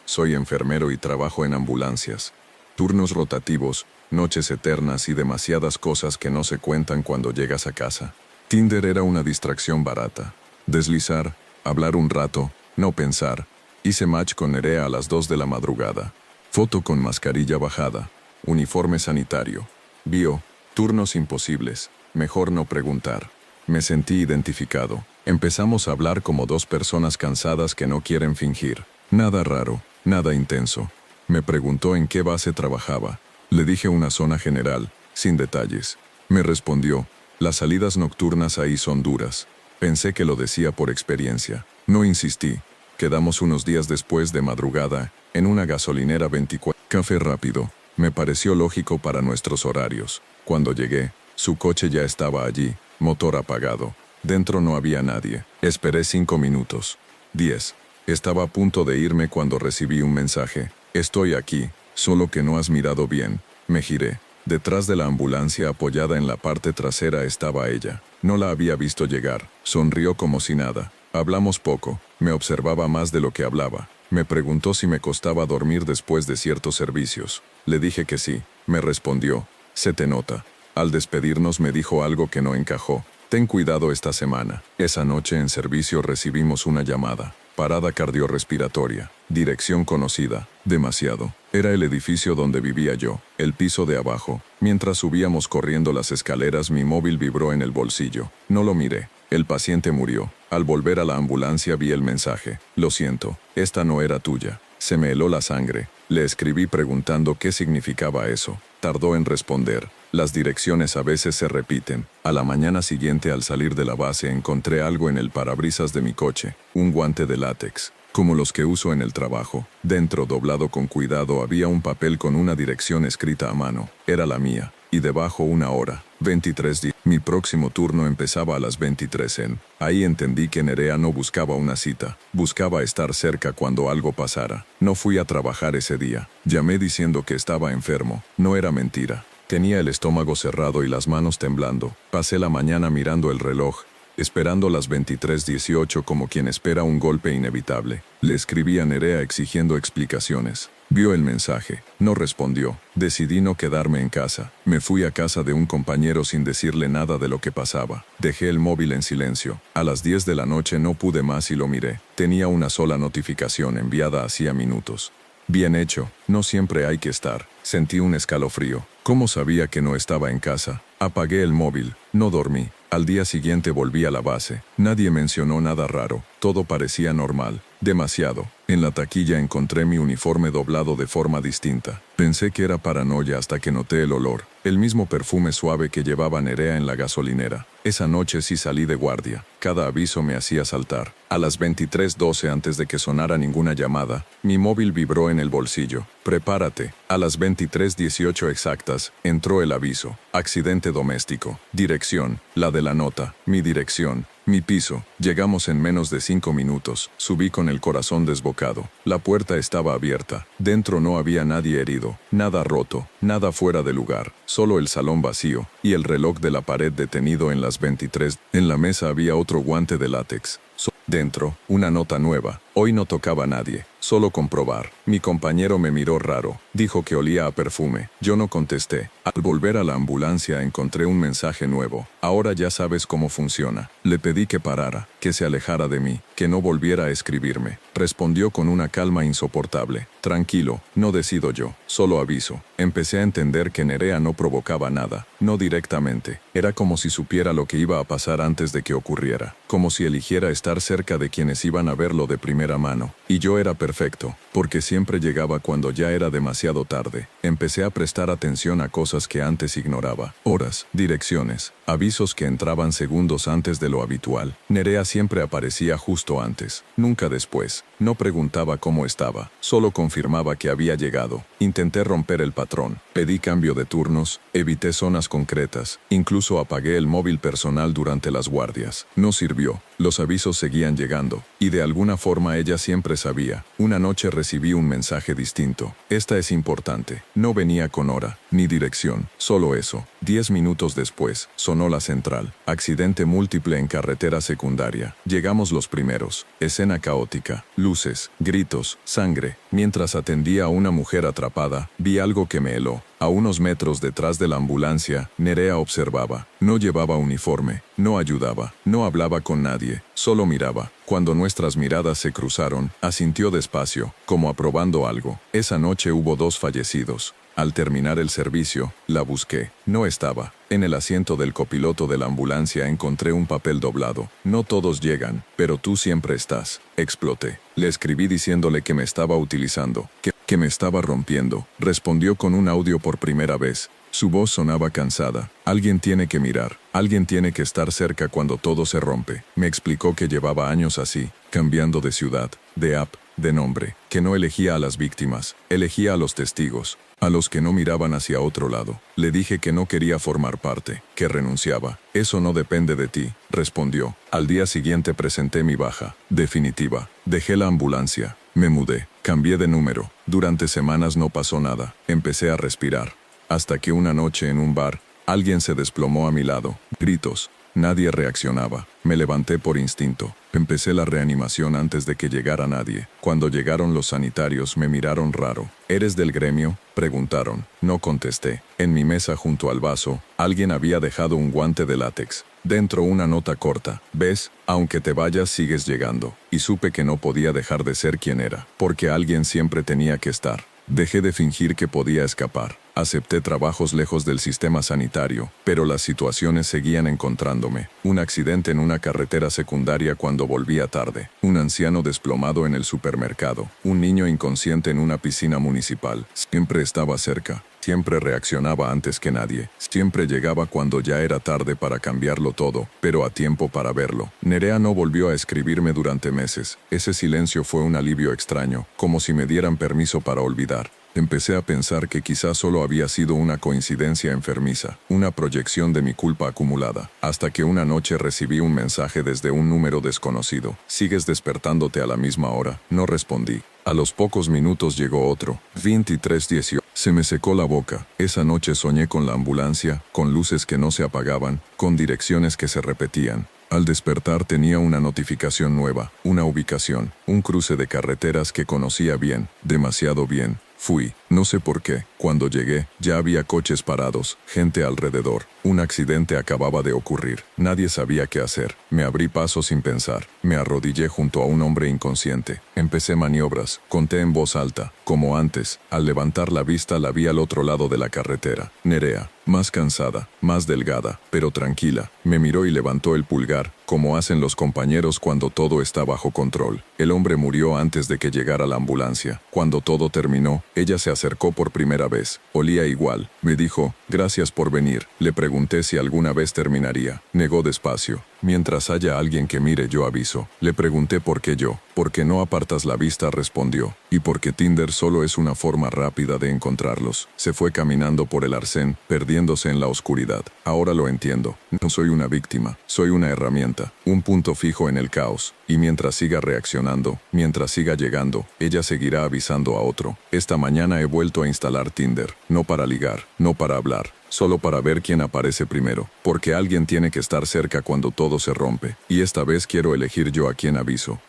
[SPEAKER 1] Soy enfermero y trabajo en ambulancias. Turnos rotativos, noches eternas y demasiadas cosas que no se cuentan cuando llegas a casa. Tinder era una distracción barata. Deslizar, hablar un rato, no pensar. Hice match con Nerea a las 2 de la madrugada. Foto con mascarilla bajada, uniforme sanitario. Bio, turnos imposibles, mejor no preguntar. Me sentí identificado. Empezamos a hablar como dos personas cansadas que no quieren fingir. Nada raro, nada intenso. Me preguntó en qué base trabajaba. Le dije una zona general, sin detalles. Me respondió, las salidas nocturnas ahí son duras. Pensé que lo decía por experiencia. No insistí. Quedamos unos días después de madrugada, en una gasolinera 24. Café rápido. Me pareció lógico para nuestros horarios. Cuando llegué, su coche ya estaba allí, motor apagado. Dentro no había nadie. Esperé 5 minutos. 10. Estaba a punto de irme cuando recibí un mensaje. Estoy aquí, solo que no has mirado bien. Me giré. Detrás de la ambulancia apoyada en la parte trasera estaba ella. No la había visto llegar. Sonrió como si nada. Hablamos poco. Me observaba más de lo que hablaba. Me preguntó si me costaba dormir después de ciertos servicios. Le dije que sí. Me respondió, se te nota. Al despedirnos me dijo algo que no encajó. Ten cuidado esta semana. Esa noche en servicio recibimos una llamada. Parada cardiorrespiratoria. Dirección conocida. Demasiado. Era el edificio donde vivía yo, el piso de abajo. Mientras subíamos corriendo las escaleras mi móvil vibró en el bolsillo. No lo miré. El paciente murió. Al volver a la ambulancia vi el mensaje. Lo siento, esta no era tuya. Se me heló la sangre. Le escribí preguntando qué significaba eso. Tardó en responder. Las direcciones a veces se repiten. A la mañana siguiente al salir de la base encontré algo en el parabrisas de mi coche. Un guante de látex, como los que uso en el trabajo. Dentro, doblado con cuidado, había un papel con una dirección escrita a mano. Era la mía. Y debajo una hora. 23 días. Mi próximo turno empezaba a las 23 en. Ahí entendí que Nerea no buscaba una cita. Buscaba estar cerca cuando algo pasara. No fui a trabajar ese día. Llamé diciendo que estaba enfermo. No era mentira. Tenía el estómago cerrado y las manos temblando. Pasé la mañana mirando el reloj, esperando las 23:18 como quien espera un golpe inevitable. Le escribí a Nerea exigiendo explicaciones. Vio el mensaje. No respondió. Decidí no quedarme en casa. Me fui a casa de un compañero sin decirle nada de lo que pasaba. Dejé el móvil en silencio. A las 10 de la noche no pude más y lo miré. Tenía una sola notificación enviada hacía minutos. Bien hecho. No siempre hay que estar. Sentí un escalofrío. ¿Cómo sabía que no estaba en casa? Apagué el móvil. No dormí. Al día siguiente volví a la base. Nadie mencionó nada raro. Todo parecía normal. Demasiado. En la taquilla encontré mi uniforme doblado de forma distinta. Pensé que era paranoia hasta que noté el olor. El mismo perfume suave que llevaba Nerea en la gasolinera. Esa noche sí salí de guardia. Cada aviso me hacía saltar. A las 23:12 antes de que sonara ninguna llamada, mi móvil vibró en el bolsillo. Prepárate. A las 23:18 exactas, entró el aviso. Accidente doméstico. Dirección, la de la nota. Mi dirección. Mi piso. Llegamos en menos de 5 minutos. Subí con el corazón desbocado. La puerta estaba abierta. Dentro no había nadie herido. Nada roto. Nada fuera de lugar. Solo el salón vacío. Y el reloj de la pared detenido en las 23. En la mesa había otro guante de látex. Dentro, una nota nueva. Hoy no tocaba a nadie. Solo comprobar. Mi compañero me miró raro. Dijo que olía a perfume. Yo no contesté. Al volver a la ambulancia encontré un mensaje nuevo. Ahora ya sabes cómo funciona. Le pedí que parara, que se alejara de mí, que no volviera a escribirme. Respondió con una calma insoportable. Tranquilo, no decido yo. Solo aviso. Empecé a entender que Nerea no provocaba nada, no directamente. Era como si supiera lo que iba a pasar antes de que ocurriera, como si eligiera estar cerca de quienes iban a verlo de primera mano. Y yo era perfecto, porque siempre llegaba cuando ya era demasiado tarde. Empecé a prestar atención a cosas que antes ignoraba. Horas, direcciones, avisos que entraban segundos antes de lo habitual. Nerea siempre aparecía justo antes, nunca después. No preguntaba cómo estaba, solo confirmaba que había llegado. Intenté romper el patrón, pedí cambio de turnos, evité zonas concretas, incluso apagué el móvil personal durante las guardias. No sirvió, los avisos seguían llegando, y de alguna forma ella siempre sabía. Una noche recibí un mensaje distinto. Esta es importante. No venía con hora, ni dirección, solo eso. 10 minutos después, sonó la central. Accidente múltiple en carretera secundaria. Llegamos los primeros. Escena caótica. Luces, gritos, sangre. Mientras atendía a una mujer atrapada, vi algo que me heló. A unos metros detrás de la ambulancia, Nerea observaba. No llevaba uniforme, no ayudaba, no hablaba con nadie, solo miraba. Cuando nuestras miradas se cruzaron, asintió despacio, como aprobando algo. Esa noche hubo 2 fallecidos. Al terminar el servicio, la busqué. No estaba. En el asiento del copiloto de la ambulancia encontré un papel doblado. No todos llegan, pero tú siempre estás. Exploté. Le escribí diciéndole que me estaba utilizando, que me estaba rompiendo. Respondió con un audio por primera vez. Su voz sonaba cansada. Alguien tiene que mirar. Alguien tiene que estar cerca cuando todo se rompe. Me explicó que llevaba años así, cambiando de ciudad, de app, de nombre, que no elegía a las víctimas, elegía a los testigos, a los que no miraban hacia otro lado. Le dije que no quería formar parte, que renunciaba. Eso no depende de ti, respondió. Al día siguiente presenté mi baja, definitiva. Dejé la ambulancia, me mudé, cambié de número. Durante semanas no pasó nada. Empecé a respirar. Hasta que una noche en un bar, alguien se desplomó a mi lado. Gritos. Nadie reaccionaba. Me levanté por instinto. Empecé la reanimación antes de que llegara nadie. Cuando llegaron los sanitarios me miraron raro. ¿Eres del gremio?, preguntaron. No contesté. En mi mesa junto al vaso, alguien había dejado un guante de látex. Dentro una nota corta. ¿Ves? Aunque te vayas sigues llegando. Y supe que no podía dejar de ser quien era, porque alguien siempre tenía que estar. Dejé de fingir que podía escapar. Acepté trabajos lejos del sistema sanitario, pero las situaciones seguían encontrándome. Un accidente en una carretera secundaria cuando volvía tarde. Un anciano desplomado en el supermercado. Un niño inconsciente en una piscina municipal. Siempre estaba cerca. Siempre reaccionaba antes que nadie. Siempre llegaba cuando ya era tarde para cambiarlo todo, pero a tiempo para verlo. Nerea no volvió a escribirme durante meses. Ese silencio fue un alivio extraño, como si me dieran permiso para olvidar. Empecé a pensar que quizás solo había sido una coincidencia enfermiza, una proyección de mi culpa acumulada, hasta que una noche recibí un mensaje desde un número desconocido. ¿Sigues despertándote a la misma hora? No respondí. A los pocos minutos llegó otro. 23:18. Se me secó la boca. Esa noche soñé con la ambulancia, con luces que no se apagaban, con direcciones que se repetían. Al despertar tenía una notificación nueva, una ubicación, un cruce de carreteras que conocía bien, demasiado bien. Fui, no sé por qué. Cuando llegué, ya había coches parados, gente alrededor. Un accidente acababa de ocurrir. Nadie sabía qué hacer. Me abrí paso sin pensar. Me arrodillé junto a un hombre inconsciente. Empecé maniobras. Conté en voz alta. Como antes, al levantar la vista la vi al otro lado de la carretera. Nerea, más cansada, más delgada, pero tranquila. Me miró y levantó el pulgar, como hacen los compañeros cuando todo está bajo control. El hombre murió antes de que llegara la ambulancia. Cuando todo terminó, ella se acercó por primera vez. Olía igual. Me dijo, gracias por venir. Le pregunté si alguna vez terminaría. Negó despacio. Mientras haya alguien que mire yo aviso. Le pregunté por qué yo. ¿Por qué no apartas la vista?, respondió. Y porque Tinder solo es una forma rápida de encontrarlos. Se fue caminando por el arcén, perdiéndose en la oscuridad. Ahora lo entiendo. No soy una víctima. Soy una herramienta. Un punto fijo en el caos. Y mientras siga reaccionando, mientras siga llegando, ella seguirá avisando a otro. Esta mañana he vuelto a instalar Tinder. No para ligar, no para hablar. Solo para ver quién aparece primero, porque alguien tiene que estar cerca cuando todo se rompe, y esta vez quiero elegir yo a quién aviso.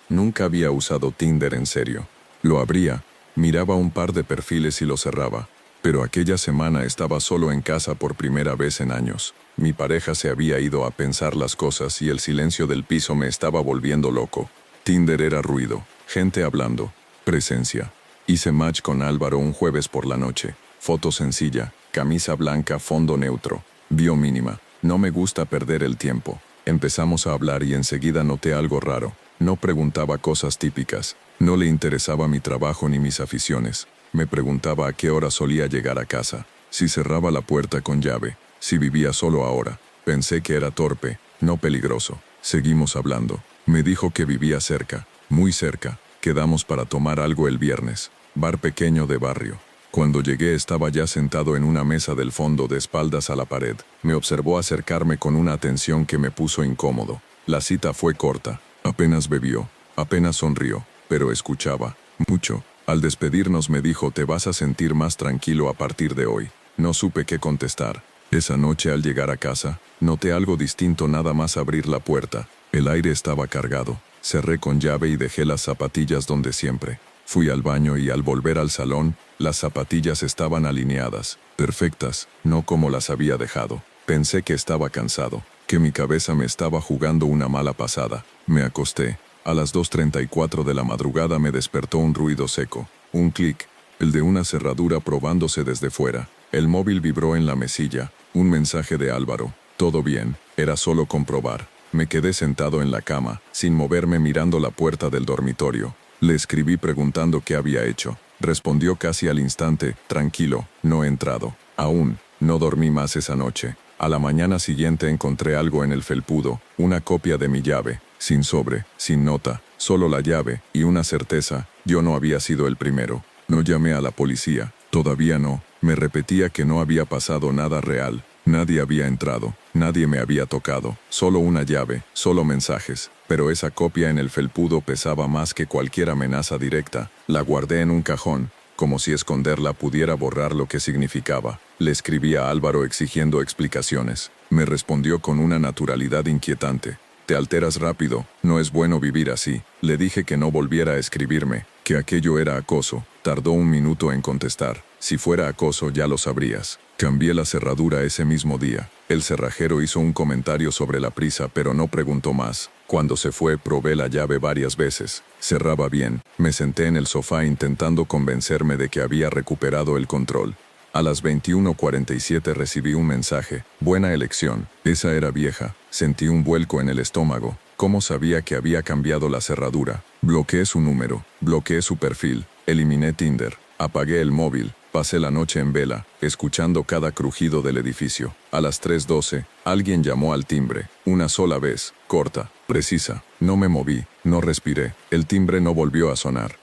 [SPEAKER 1] Nunca había usado Tinder en serio. Lo abría, miraba un par de perfiles y lo cerraba, pero aquella semana estaba solo en casa por primera vez en años. Mi pareja se había ido a pensar las cosas y el silencio del piso me estaba volviendo loco. Tinder era ruido. gente hablando, presencia. Hice match con Álvaro un jueves por la noche. Foto sencilla, camisa blanca, fondo neutro. Bio mínima. No me gusta perder el tiempo. Empezamos a hablar y enseguida noté algo raro. No preguntaba cosas típicas. No le interesaba mi trabajo ni mis aficiones. Me preguntaba a qué hora solía llegar a casa, si cerraba la puerta con llave, si vivía solo ahora. Pensé que era torpe, no peligroso. Seguimos hablando. Me dijo que vivía cerca, muy cerca. Quedamos para tomar algo el viernes. Bar pequeño de barrio. Cuando llegué estaba ya sentado en una mesa del fondo de espaldas a la pared. Me observó acercarme con una atención que me puso incómodo. La cita fue corta. Apenas bebió, apenas sonrió, pero escuchaba. Mucho. Al despedirnos me dijo: te vas a sentir más tranquilo a partir de hoy. No supe qué contestar. Esa noche al llegar a casa, noté algo distinto nada más abrir la puerta. El aire estaba cargado. Cerré con llave y dejé las zapatillas donde siempre. Fui al baño y al volver al salón, las zapatillas estaban alineadas, perfectas, no como las había dejado. Pensé que estaba cansado, que mi cabeza me estaba jugando una mala pasada. Me acosté. A las 2:34 de la madrugada me despertó un ruido seco. Un clic, el de una cerradura probándose desde fuera. El móvil vibró en la mesilla. Un mensaje de Álvaro. Todo bien, era solo comprobar. Me quedé sentado en la cama, sin moverme, mirando la puerta del dormitorio. Le escribí preguntando qué había hecho. Respondió casi al instante: tranquilo, no he entrado. Aún, no dormí más esa noche. A la mañana siguiente encontré algo en el felpudo, una copia de mi llave, sin sobre, sin nota, solo la llave, y una certeza: yo no había sido el primero. No llamé a la policía, todavía no. Me repetía que no había pasado nada real. Nadie había entrado, nadie me había tocado, solo una llave, solo mensajes. Pero esa copia en el felpudo pesaba más que cualquier amenaza directa. La guardé en un cajón, como si esconderla pudiera borrar lo que significaba. Le escribí a Álvaro exigiendo explicaciones. Me respondió con una naturalidad inquietante: te alteras rápido, no es bueno vivir así. Le dije que no volviera a escribirme, que aquello era acoso. Tardó un minuto en contestar. Si fuera acoso ya lo sabrías. Cambié la cerradura ese mismo día. El cerrajero hizo un comentario sobre la prisa, pero no preguntó más. Cuando se fue, probé la llave varias veces. Cerraba bien. Me senté en el sofá intentando convencerme de que había recuperado el control. A las 21:47 recibí un mensaje: buena elección. Esa era vieja. Sentí un vuelco en el estómago. ¿Cómo sabía que había cambiado la cerradura? Bloqueé su número, bloqueé su perfil, eliminé Tinder, apagué el móvil. Pasé la noche en vela, escuchando cada crujido del edificio. A las 3:12, alguien llamó al timbre. Una sola vez, corta, precisa. No me moví, no respiré. El timbre no volvió a sonar.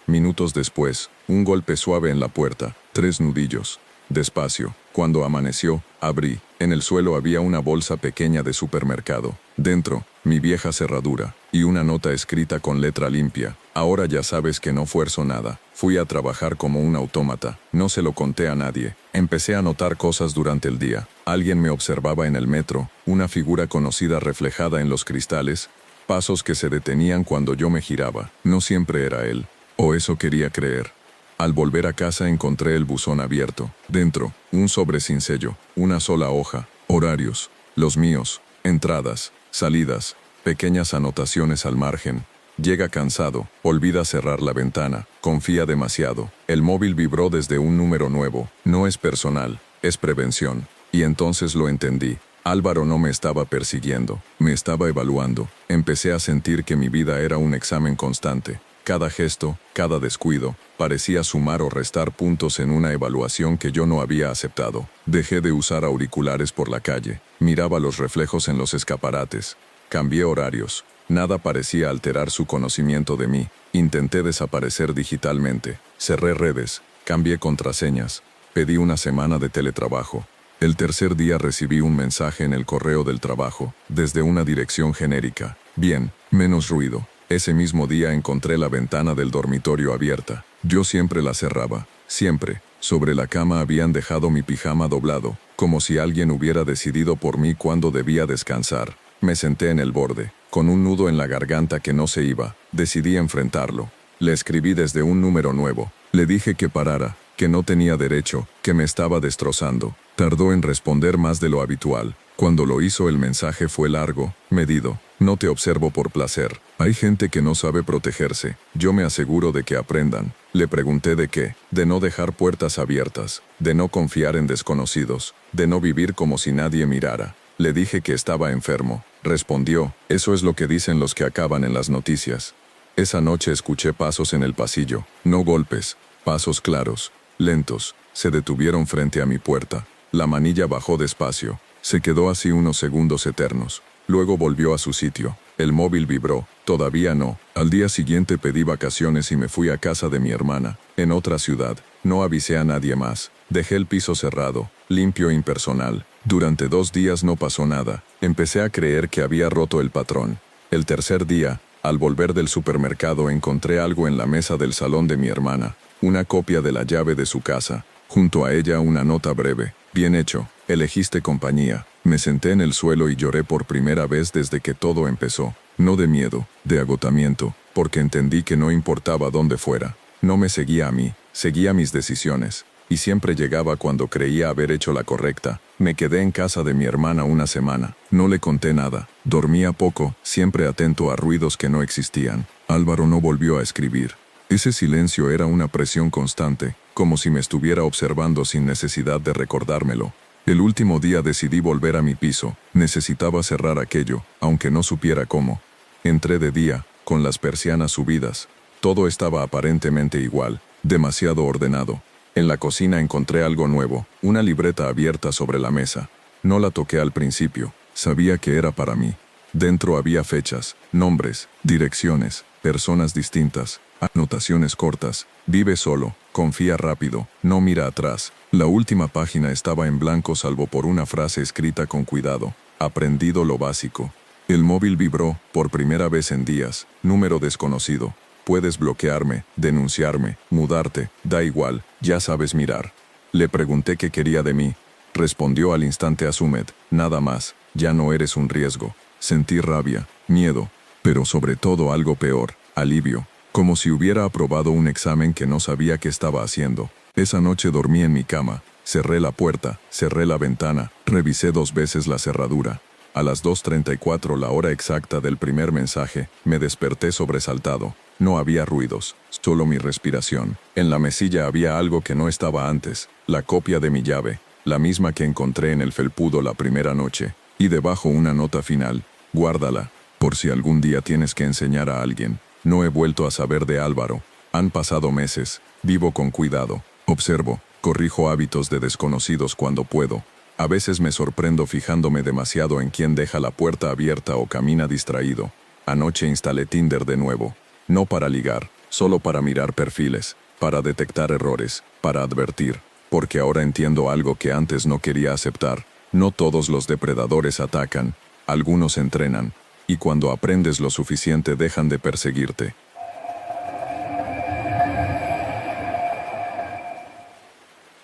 [SPEAKER 1] Minutos después, un golpe suave en la puerta, 3 nudillos. Despacio. Cuando amaneció, abrí. En el suelo había una bolsa pequeña de supermercado. Dentro, mi vieja cerradura, y una nota escrita con letra limpia: ahora ya sabes que no fuerzo nada. Fui a trabajar como un autómata. No se lo conté a nadie. Empecé a notar cosas durante el día. Alguien me observaba en el metro, una figura conocida reflejada en los cristales, pasos que se detenían cuando yo me giraba. No siempre era él. O eso quería creer. Al volver a casa encontré el buzón abierto. Dentro, un sobre sin sello, una sola hoja, horarios, los míos, entradas, salidas, pequeñas anotaciones al margen. Llega cansado, olvida cerrar la ventana, confía demasiado. El móvil vibró desde un número nuevo. No es personal, es prevención. Y entonces lo entendí. Álvaro no me estaba persiguiendo, me estaba evaluando. Empecé a sentir que mi vida era un examen constante. Cada gesto, cada descuido, parecía sumar o restar puntos en una evaluación que yo no había aceptado. Dejé de usar auriculares por la calle. Miraba los reflejos en los escaparates. Cambié horarios. Nada parecía alterar su conocimiento de mí. Intenté desaparecer digitalmente. Cerré redes. Cambié contraseñas. Pedí una semana de teletrabajo. El tercer día recibí un mensaje en el correo del trabajo, desde una dirección genérica. Bien, menos ruido. Ese mismo día encontré la ventana del dormitorio abierta. Yo siempre la cerraba, siempre. Sobre la cama habían dejado mi pijama doblado, como si alguien hubiera decidido por mí cuándo debía descansar. Me senté en el borde, con un nudo en la garganta que no se iba. Decidí enfrentarlo. Le escribí desde un número nuevo. Le dije que parara, que no tenía derecho, que me estaba destrozando. Tardó en responder más de lo habitual. Cuando lo hizo el mensaje fue largo, medido. No te observo por placer. Hay gente que no sabe protegerse. Yo me aseguro de que aprendan. Le pregunté de qué. De no dejar puertas abiertas. De no confiar en desconocidos. De no vivir como si nadie mirara. Le dije que estaba enfermo. Respondió, eso es lo que dicen los que acaban en las noticias. Esa noche escuché pasos en el pasillo. No golpes. Pasos claros. Lentos. Se detuvieron frente a mi puerta. La manilla bajó despacio. Se quedó así unos segundos eternos. Luego volvió a su sitio. El móvil vibró. Todavía no. Al día siguiente pedí vacaciones y me fui a casa de mi hermana, en otra ciudad. No avisé a nadie más. Dejé el piso cerrado, limpio e impersonal. Durante 2 días no pasó nada. Empecé a creer que había roto el patrón. El tercer día, al volver del supermercado encontré algo en la mesa del salón de mi hermana. Una copia de la llave de su casa. Junto a ella una nota breve. Bien hecho. Elegiste compañía. Me senté en el suelo y lloré por primera vez desde que todo empezó. No de miedo, de agotamiento, porque entendí que no importaba dónde fuera. No me seguía a mí, seguía mis decisiones. Y siempre llegaba cuando creía haber hecho la correcta. Me quedé en casa de mi hermana una semana. No le conté nada. Dormía poco, siempre atento a ruidos que no existían. Álvaro no volvió a escribir. Ese silencio era una presión constante, como si me estuviera observando sin necesidad de recordármelo. El último día decidí volver a mi piso. Necesitaba cerrar aquello, aunque no supiera cómo. Entré de día, con las persianas subidas. Todo estaba aparentemente igual, demasiado ordenado. En la cocina encontré algo nuevo, una libreta abierta sobre la mesa. No la toqué al principio, sabía que era para mí. Dentro había fechas, nombres, direcciones, personas distintas, anotaciones cortas. Vive solo, confía rápido, no mira atrás. La última página estaba en blanco salvo por una frase escrita con cuidado. Aprendido lo básico. El móvil vibró, por primera vez en días. Número desconocido. Puedes bloquearme, denunciarme, mudarte, da igual, ya sabes mirar. Le pregunté qué quería de mí. Respondió al instante Asumet, nada más, ya no eres un riesgo. Sentí rabia, miedo, pero sobre todo algo peor, alivio. Como si hubiera aprobado un examen que no sabía qué estaba haciendo. Esa noche dormí en mi cama, cerré la puerta, cerré la ventana, revisé 2 veces la cerradura. A las 2:34, la hora exacta del primer mensaje, me desperté sobresaltado. No había ruidos, solo mi respiración. En la mesilla había algo que no estaba antes, la copia de mi llave, la misma que encontré en el felpudo la primera noche, y debajo una nota final, guárdala, por si algún día tienes que enseñar a alguien. No he vuelto a saber de Álvaro. Han pasado meses, vivo con cuidado, observo, corrijo hábitos de desconocidos cuando puedo. A veces me sorprendo fijándome demasiado en quién deja la puerta abierta o camina distraído. Anoche instalé Tinder de nuevo. No para ligar, solo para mirar perfiles, para detectar errores, para advertir. Porque ahora entiendo algo que antes no quería aceptar. No todos los depredadores atacan, algunos entrenan. Y cuando aprendes lo suficiente dejan de perseguirte.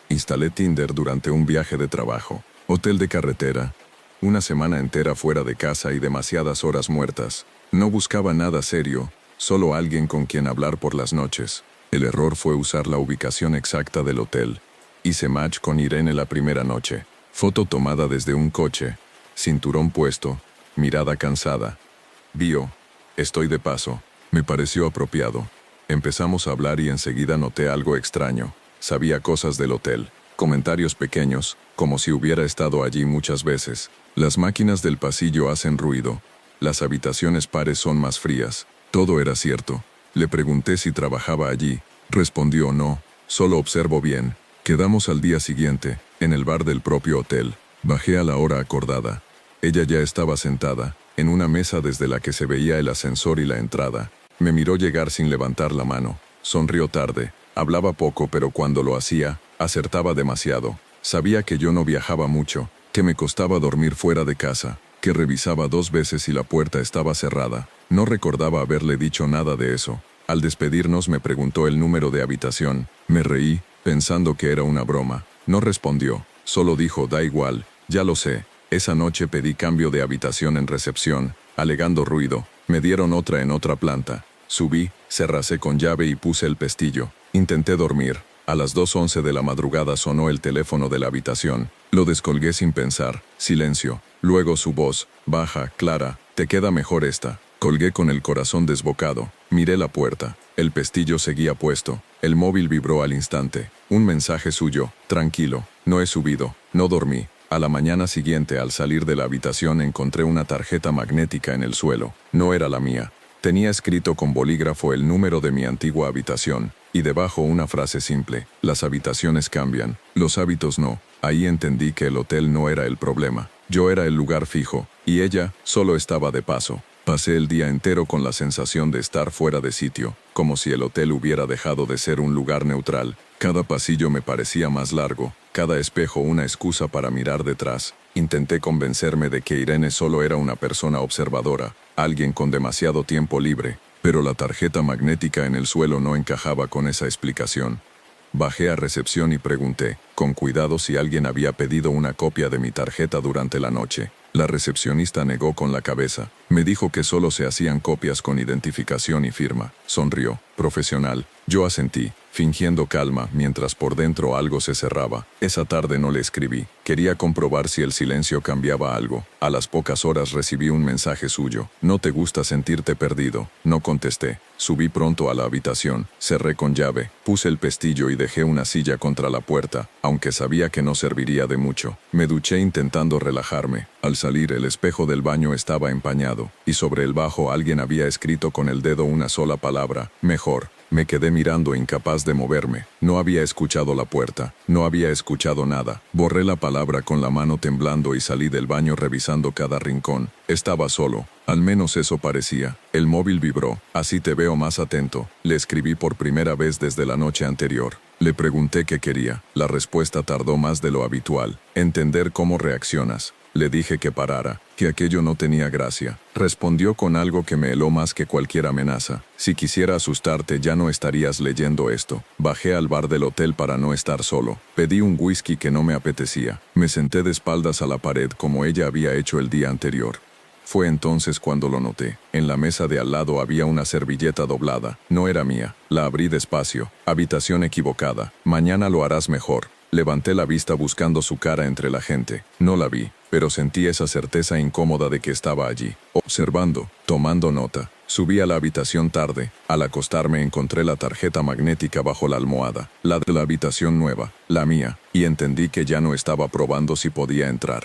[SPEAKER 1] Instalé Tinder durante un viaje de trabajo. Hotel de carretera. Una semana entera fuera de casa y demasiadas horas muertas. No buscaba nada serio, solo alguien con quien hablar por las noches. El error fue usar la ubicación exacta del hotel. Hice match con Irene la primera noche. Foto tomada desde un coche. Cinturón puesto. Mirada cansada. Vio. Estoy de paso. Me pareció apropiado. Empezamos a hablar y enseguida noté algo extraño. Sabía cosas del hotel. Comentarios pequeños, como si hubiera estado allí muchas veces. Las máquinas del pasillo hacen ruido. Las habitaciones pares son más frías. Todo era cierto. Le pregunté si trabajaba allí. Respondió no. Solo observo bien. Quedamos al día siguiente, en el bar del propio hotel. Bajé a la hora acordada. Ella ya estaba sentada, en una mesa desde la que se veía el ascensor y la entrada. Me miró llegar sin levantar la mano. Sonrió tarde. Hablaba poco, pero cuando lo hacía, acertaba demasiado. Sabía que yo no viajaba mucho, que me costaba dormir fuera de casa, que revisaba 2 veces y la puerta estaba cerrada. No recordaba haberle dicho nada de eso. Al despedirnos me preguntó el número de habitación. Me reí, pensando que era una broma. No respondió, solo dijo, da igual, ya lo sé. Esa noche pedí cambio de habitación en recepción, alegando ruido. Me dieron otra en otra planta. Subí, cerracé con llave y puse el pestillo. Intenté dormir. A las 2:11 de la madrugada sonó el teléfono de la habitación. Lo descolgué sin pensar. Silencio. Luego su voz, baja, clara. «Te queda mejor esta». Colgué con el corazón desbocado. Miré la puerta. El pestillo seguía puesto. El móvil vibró al instante. Un mensaje suyo. «Tranquilo. No he subido. No dormí». A la mañana siguiente, al salir de la habitación, encontré una tarjeta magnética en el suelo. No era la mía. Tenía escrito con bolígrafo el número de mi antigua habitación, y debajo una frase simple: «Las habitaciones cambian, los hábitos no». Ahí entendí que el hotel no era el problema. Yo era el lugar fijo, y ella solo estaba de paso. Pasé el día entero con la sensación de estar fuera de sitio, como si el hotel hubiera dejado de ser un lugar neutral. Cada pasillo me parecía más largo, cada espejo una excusa para mirar detrás. Intenté convencerme de que Irene solo era una persona observadora, alguien con demasiado tiempo libre, pero la tarjeta magnética en el suelo no encajaba con esa explicación. Bajé a recepción y pregunté, con cuidado, si alguien había pedido una copia de mi tarjeta durante la noche. La recepcionista negó con la cabeza. Me dijo que solo se hacían copias con identificación y firma. Sonrió. Profesional. Yo asentí, fingiendo calma, mientras por dentro algo se cerraba. Esa tarde no le escribí. Quería comprobar si el silencio cambiaba algo. A las pocas horas recibí un mensaje suyo. «No te gusta sentirte perdido». No contesté. Subí pronto a la habitación, cerré con llave, puse el pestillo y dejé una silla contra la puerta, aunque sabía que no serviría de mucho. Me duché intentando relajarme. Al salir, el espejo del baño estaba empañado, y sobre el bajo alguien había escrito con el dedo una sola palabra: «Mejor». Me quedé mirando, incapaz de moverme. No había escuchado la puerta, no había escuchado nada. Borré la palabra con la mano temblando y salí del baño revisando cada rincón. Estaba solo. Al menos eso parecía. El móvil vibró. «Así te veo más atento». Le escribí por primera vez desde la noche anterior. Le pregunté qué quería. La respuesta tardó más de lo habitual. «Entender cómo reaccionas». Le dije que parara, que aquello no tenía gracia. Respondió con algo que me heló más que cualquier amenaza. «Si quisiera asustarte, ya no estarías leyendo esto». Bajé al bar del hotel para no estar solo. Pedí un whisky que no me apetecía. Me senté de espaldas a la pared como ella había hecho el día anterior. Fue entonces cuando lo noté. En la mesa de al lado había una servilleta doblada. No era mía. La abrí despacio. «Habitación equivocada. Mañana lo harás mejor». Levanté la vista buscando su cara entre la gente. No la vi, pero sentí esa certeza incómoda de que estaba allí, observando, tomando nota. Subí a la habitación tarde. Al acostarme encontré la tarjeta magnética bajo la almohada, la de la habitación nueva, la mía, y entendí que ya no estaba probando si podía entrar.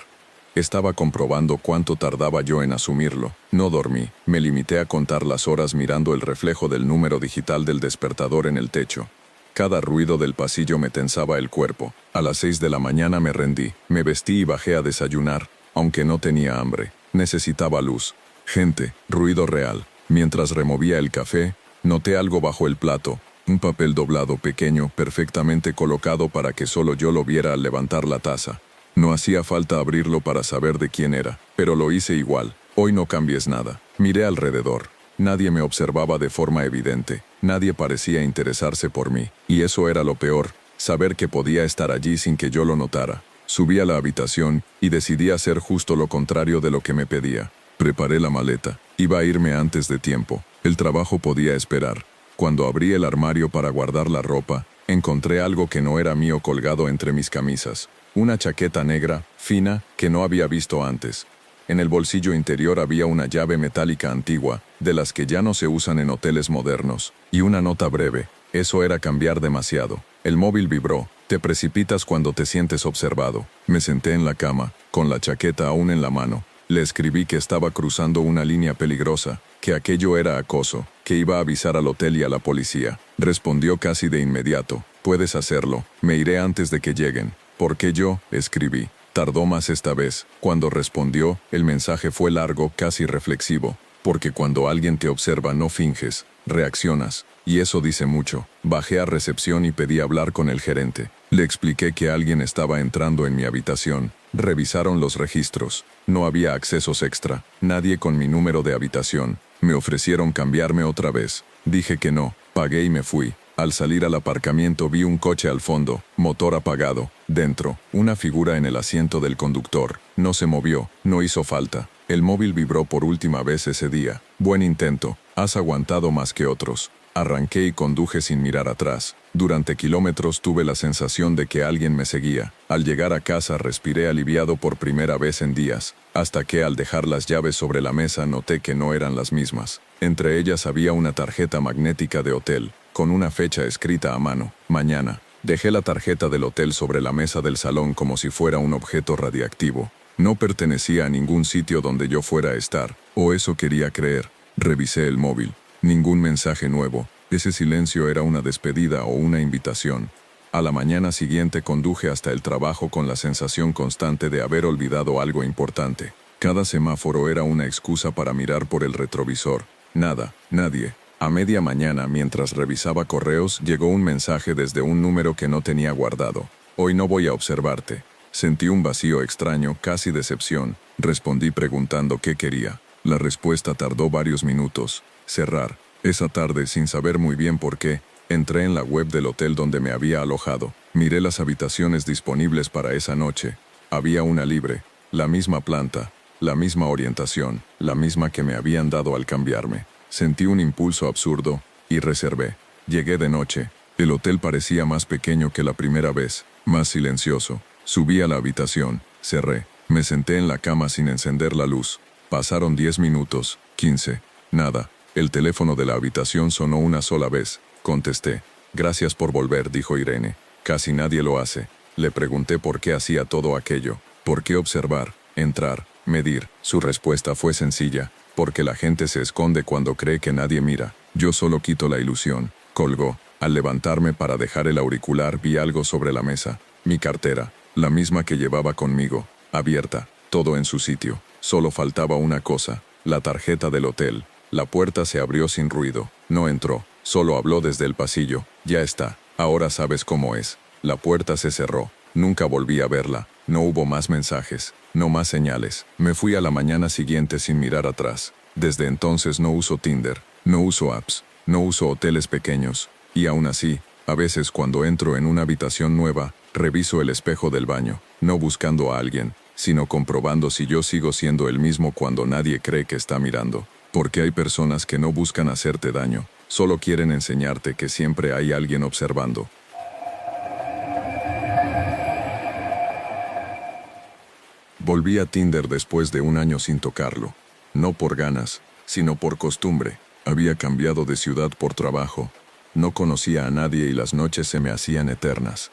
[SPEAKER 1] Estaba comprobando cuánto tardaba yo en asumirlo. No dormí. Me limité a contar las horas mirando el reflejo del número digital del despertador en el techo. Cada ruido del pasillo me tensaba el cuerpo. A las 6 de la mañana me rendí. Me vestí y bajé a desayunar, aunque no tenía hambre. Necesitaba luz. Gente, ruido real. Mientras removía el café, noté algo bajo el plato. Un papel doblado pequeño, perfectamente colocado para que solo yo lo viera al levantar la taza. No hacía falta abrirlo para saber de quién era, pero lo hice igual. «Hoy no cambies nada». Miré alrededor. Nadie me observaba de forma evidente. Nadie parecía interesarse por mí. Y eso era lo peor, saber que podía estar allí sin que yo lo notara. Subí a la habitación y decidí hacer justo lo contrario de lo que me pedía. Preparé la maleta. Iba a irme antes de tiempo. El trabajo podía esperar. Cuando abrí el armario para guardar la ropa, encontré algo que no era mío colgado entre mis camisas. Una chaqueta negra, fina, que no había visto antes. En el bolsillo interior había una llave metálica antigua, de las que ya no se usan en hoteles modernos, y una nota breve. Eso era cambiar demasiado. El móvil vibró. «Te precipitas cuando te sientes observado». Me senté en la cama, con la chaqueta aún en la mano. Le escribí que estaba cruzando una línea peligrosa, que aquello era acoso, que iba a avisar al hotel y a la policía. Respondió casi de inmediato: «Puedes hacerlo. Me iré antes de que lleguen». «¿Por qué yo?», escribí. Tardó más esta vez. Cuando respondió, el mensaje fue largo, casi reflexivo. «Porque cuando alguien te observa no finges, reaccionas. Y eso dice mucho». Bajé a recepción y pedí hablar con el gerente. Le expliqué que alguien estaba entrando en mi habitación. Revisaron los registros. No había accesos extra. Nadie con mi número de habitación. Me ofrecieron cambiarme otra vez. Dije que no. Pagué y me fui. Al salir al aparcamiento vi un coche al fondo, motor apagado. Dentro, una figura en el asiento del conductor. No se movió, no hizo falta. El móvil vibró por última vez ese día. «Buen intento, has aguantado más que otros». Arranqué y conduje sin mirar atrás. Durante kilómetros tuve la sensación de que alguien me seguía. Al llegar a casa respiré aliviado por primera vez en días, hasta que al dejar las llaves sobre la mesa noté que no eran las mismas. Entre ellas había una tarjeta magnética de hotel, con una fecha escrita a mano, mañana. Dejé la tarjeta del hotel sobre la mesa del salón como si fuera un objeto radiactivo. No pertenecía a ningún sitio donde yo fuera a estar, o eso quería creer. Revisé el móvil. Ningún mensaje nuevo. Ese silencio era una despedida o una invitación. A la mañana siguiente conduje hasta el trabajo con la sensación constante de haber olvidado algo importante. Cada semáforo era una excusa para mirar por el retrovisor. Nada, nadie. A media mañana, mientras revisaba correos, llegó un mensaje desde un número que no tenía guardado. Hoy no voy a observarte. Sentí un vacío extraño, casi decepción. Respondí preguntando qué quería. La respuesta tardó varios minutos. Cerrar. Esa tarde, sin saber muy bien por qué, entré en la web del hotel donde me había alojado. Miré las habitaciones disponibles para esa noche. Había una libre, la misma planta, la misma orientación, la misma que me habían dado al cambiarme. Sentí un impulso absurdo y reservé. Llegué de noche. El hotel parecía más pequeño que la primera vez, más silencioso. Subí a la habitación, cerré. Me senté en la cama sin encender la luz. Pasaron 10 minutos, 15, nada. El teléfono de la habitación sonó una sola vez. Contesté. Gracias por volver, dijo Irene. Casi nadie lo hace. Le pregunté por qué hacía todo aquello. ¿Por qué observar, entrar, medir? Su respuesta fue sencilla. Porque la gente se esconde cuando cree que nadie mira. Yo solo quito la ilusión. Colgó. Al levantarme para dejar el auricular vi algo sobre la mesa. Mi cartera, la misma que llevaba conmigo, abierta, todo en su sitio. Solo faltaba una cosa, la tarjeta del hotel. La puerta se abrió sin ruido. No entró, solo habló desde el pasillo. Ya está, ahora sabes cómo es. La puerta se cerró. Nunca volví a verla. No hubo más mensajes, no más señales. Me fui a la mañana siguiente sin mirar atrás. Desde entonces no uso Tinder, no uso apps, no uso hoteles pequeños. Y aún así, a veces cuando entro en una habitación nueva, reviso el espejo del baño, no buscando a alguien, sino comprobando si yo sigo siendo el mismo cuando nadie cree que está mirando. Porque hay personas que no buscan hacerte daño, solo quieren enseñarte que siempre hay alguien observando. Volví a Tinder después de un año sin tocarlo. No por ganas, sino por costumbre. Había cambiado de ciudad por trabajo. No conocía a nadie y las noches se me hacían eternas.